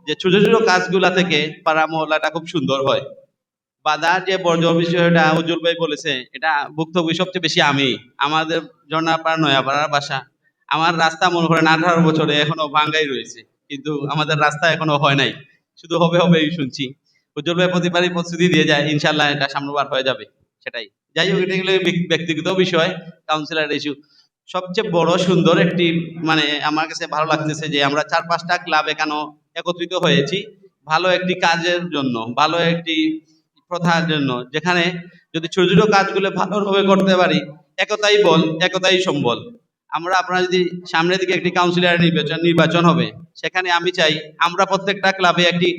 [SPEAKER 5] যে ছোট ছোট কাজগুলা থেকে পাড়া মহল্লাটা খুব সুন্দর হয়। বাজার যে বর্জ্য বিষয়টা উজ্জ্বল ভাই বলেছে, এটা ভুক্তভোগী সবচেয়ে বেশি আমি। আমাদের ঝর্ণাপাড়া নয়াপাড়ার বাসা, আমার রাস্তা মনে করেন 18 বছরে এখনো ভাঙ্গাই রয়েছে, কিন্তু আমাদের রাস্তা এখনো হয় নাই, শুধু হবে হবে শুনছি। উজ্জ্বল ভাই প্রতিবারই প্রস্তুতি দিয়ে যায়, ইনশাল্লাহ এটা সামনেবার হয়ে যাবে। সেটাই, যাই হোক, এটা গেলে ব্যক্তিগত বিষয়, কাউন্সিলর ইস্যু। সবচেয়ে বড় সুন্দর একটি মানে আমার কাছে ভালো লাগতেছে যে আমরা 4-5টা ক্লাব এখানে একত্রিত হয়েছি ভালো একটি কাজের জন্য, ভালো একটি প্রথার জন্য, যেখানে যদি ছোট ছোট কাজগুলো ভালোভাবে করতে পারি, একতাই বল, একতাই সম্বল। আমরা আপনারা যদি সামনের দিকে একটি কাউন্সিলর নির্বাচন হবে, সেখানে আমি চাই আমরা প্রত্যেকটা ক্লাবে একটি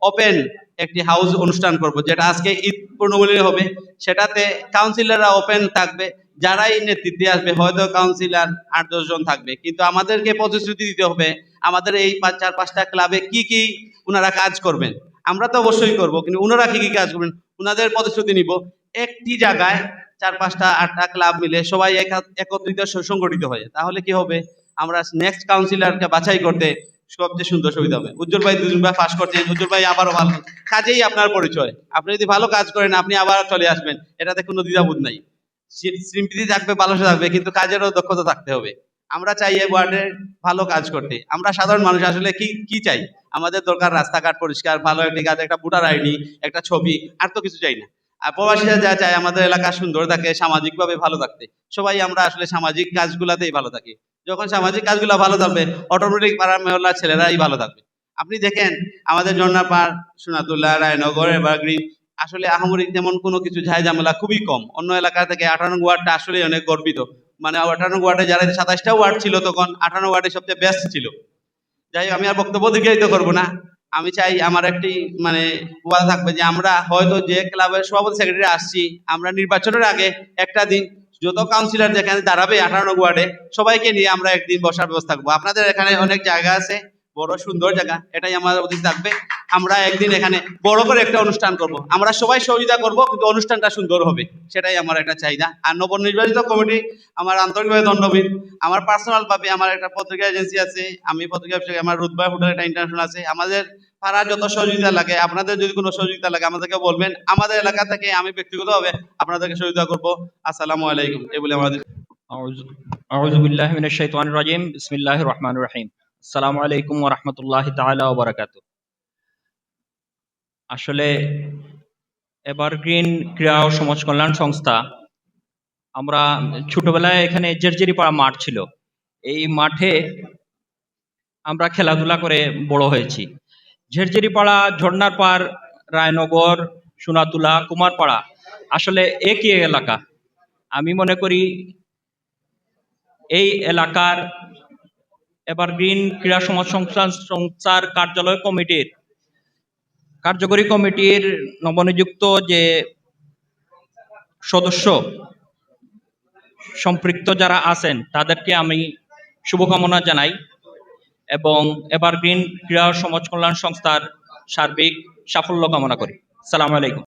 [SPEAKER 5] ওপেন একটি হাউস অনুষ্ঠান করব, যেটা আজকে ঈদ পূর্ণবলী হবে, সেটাতে কাউন্সিলররা ওপেন থাকবে। যারাই নেতৃত্বে আসবে, হয়তো কাউন্সিলর 8-10 জন থাকবে, কিন্তু আমাদেরকে প্রতিশ্রুতি দিতে হবে আমাদের এই 4-5টা ক্লাবে কি কি ওনারা কাজ করবেন। আমরা তো অবশ্যই করব, কিন্তু ওনারা কি কি কাজ করবেন ওনাদের প্রতিশ্রুতি নিব। একটি জায়গায় 4-5টা-8টা ক্লাব মিলে সবাই একত্রিত সংগঠিত হয়ে, তাহলে কি হবে, আমরা নেক্সট কাউন্সিলরকে বাছাই করতে সবচেয়ে সুন্দর সুবিধা হবে। উজ্জ্বল ভাই 2 বার পাস করছেন, উজ্জ্বল ভাই আবারও ভালো কাজেই আপনার পরিচয়। আপনি যদি ভালো কাজ করেন, আপনি আবার চলে আসবেন, এটাতে কোনো দ্বিধাবোধ নাই। সিম্পিতি থাকবে, ভালো থাকবে, কিন্তু কাজেরও দক্ষতা থাকতে হবে। আমরা চাই এই ওয়ার্ডে ভালো কাজ করতে। আমরা সাধারণ মানুষ আসলে কি কি চাই, আমাদের দরকার রাস্তাঘাট পরিষ্কার, ভালো একটি কাজ, একটা ভোটার আইডি, একটা ছবি, আর তো কিছু চাই না। আর প্রবাসীরা যা চায় আমাদের এলাকা সুন্দর থাকে, সামাজিকভাবে ভালো থাকতে। সবাই আমরা আসলে সামাজিক কাজগুলাতেই ভালো থাকি। যখন সামাজিক কাজগুলো ভালো থাকবে, অটোমেটিক পাড়ার মহল্লার ছেলেরাই ভালো থাকবে। আপনি দেখেন আমাদের ঝর্ণাপাড়, সোনাতুল্লাহ, রায়নগর, এভারগ্রিন আসলে আহামরি তেমন কোনো কিছু ঝাই ঝামেলা খুবই কম। অন্য এলাকা থেকে 58 ওয়ার্ডটা আসলে অনেক গর্বিত। মানে 58 ওয়ার্ডে যারা 27টা ওয়ার্ড ছিল, তখন 58 ওয়ার্ডে সবচেয়ে বেস্ট ছিল। যাই হোক, আমি আর বক্তব্য দীর্ঘায়িত করবো না। আমি চাই আমার একটি মানে ওয়াদা থাকবে যে আমরা হয়তো যে ক্লাবের সভাপতি সেক্রেটারি আসছি, আমরা নির্বাচনের আগে একটা দিন যত কাউন্সিলর যেখানে দাঁড়াবে 58 ওয়ার্ডে, সবাইকে নিয়ে আমরা একদিন বসার ব্যবস্থা করবো। আপনাদের এখানে অনেক জায়গা আছে, বড় সুন্দর জায়গা, এটাই আমার অধিক থাকবে। আমরা একদিন এখানে বড় করে একটা অনুষ্ঠান করব, আমরা সবাই সহযোগিতা করব, কিন্তু অনুষ্ঠানটা সুন্দর হবে, সেটাই আমার একটা চাহিদা। আর নবনির্বাচিত কমিটি আমার আন্তরিকভাবে ধন্যবাদ। আমার পার্সোনাল ভাবে আমার একটা পত্রিকা এজেন্সি আছে, আমি পত্রিকা আমার রুদবাই হোটেল একটা ইন্টারন্যাশনাল আছে। আমাদের পাড়ার যত সহযোগিতা লাগে, আপনাদের যদি কোনো সহযোগিতা লাগে আমাদেরকে বলবেন, আমাদের এলাকা থেকে আমি ব্যক্তিগতভাবে আপনাদেরকে সহযোগিতা করব। আসসালামু আলাইকুম, এই বলে আমাদের
[SPEAKER 19] আউযু বিল্লাহি মিনাশ শাইতানির রাজিম, বিসমিল্লাহির রহমানির রহিম। আসসালামু আলাইকুম ওয়া রাহমাতুল্লাহি তাআলা ওয়া বারাকাতুহু। আসলে এভারগ্রিন ক্রীড়া ও সমাজ কল্যাণ সংস্থা, আমরা ছোটবেলায় এখানে জেরজেরিপাড়া মাঠ ছিল, এই মাঠে আমরা খেলাধুলা করে বড় হয়েছি। ঝেরঝেরিপাড়া, ঝর্ণার পাড়, রায়নগর, সোনাতুলা, কুমারপাড়া আসলে একই এলাকা। আমি মনে করি এই এলাকার এভারগ্রিন ক্রীড়া সমাজ সংস্থার কার্যালয় কমিটির কার্যকরী কমিটির নবনিযুক্ত যে সদস্য সম্পৃক্ত যারা আছেন তাদেরকে আমি শুভকামনা জানাই এবং এভারগ্রিন ক্রীড়া ও সমাজ কল্যাণ সংস্থার সার্বিক সাফল্য কামনা করি। আসসালামু আলাইকুম।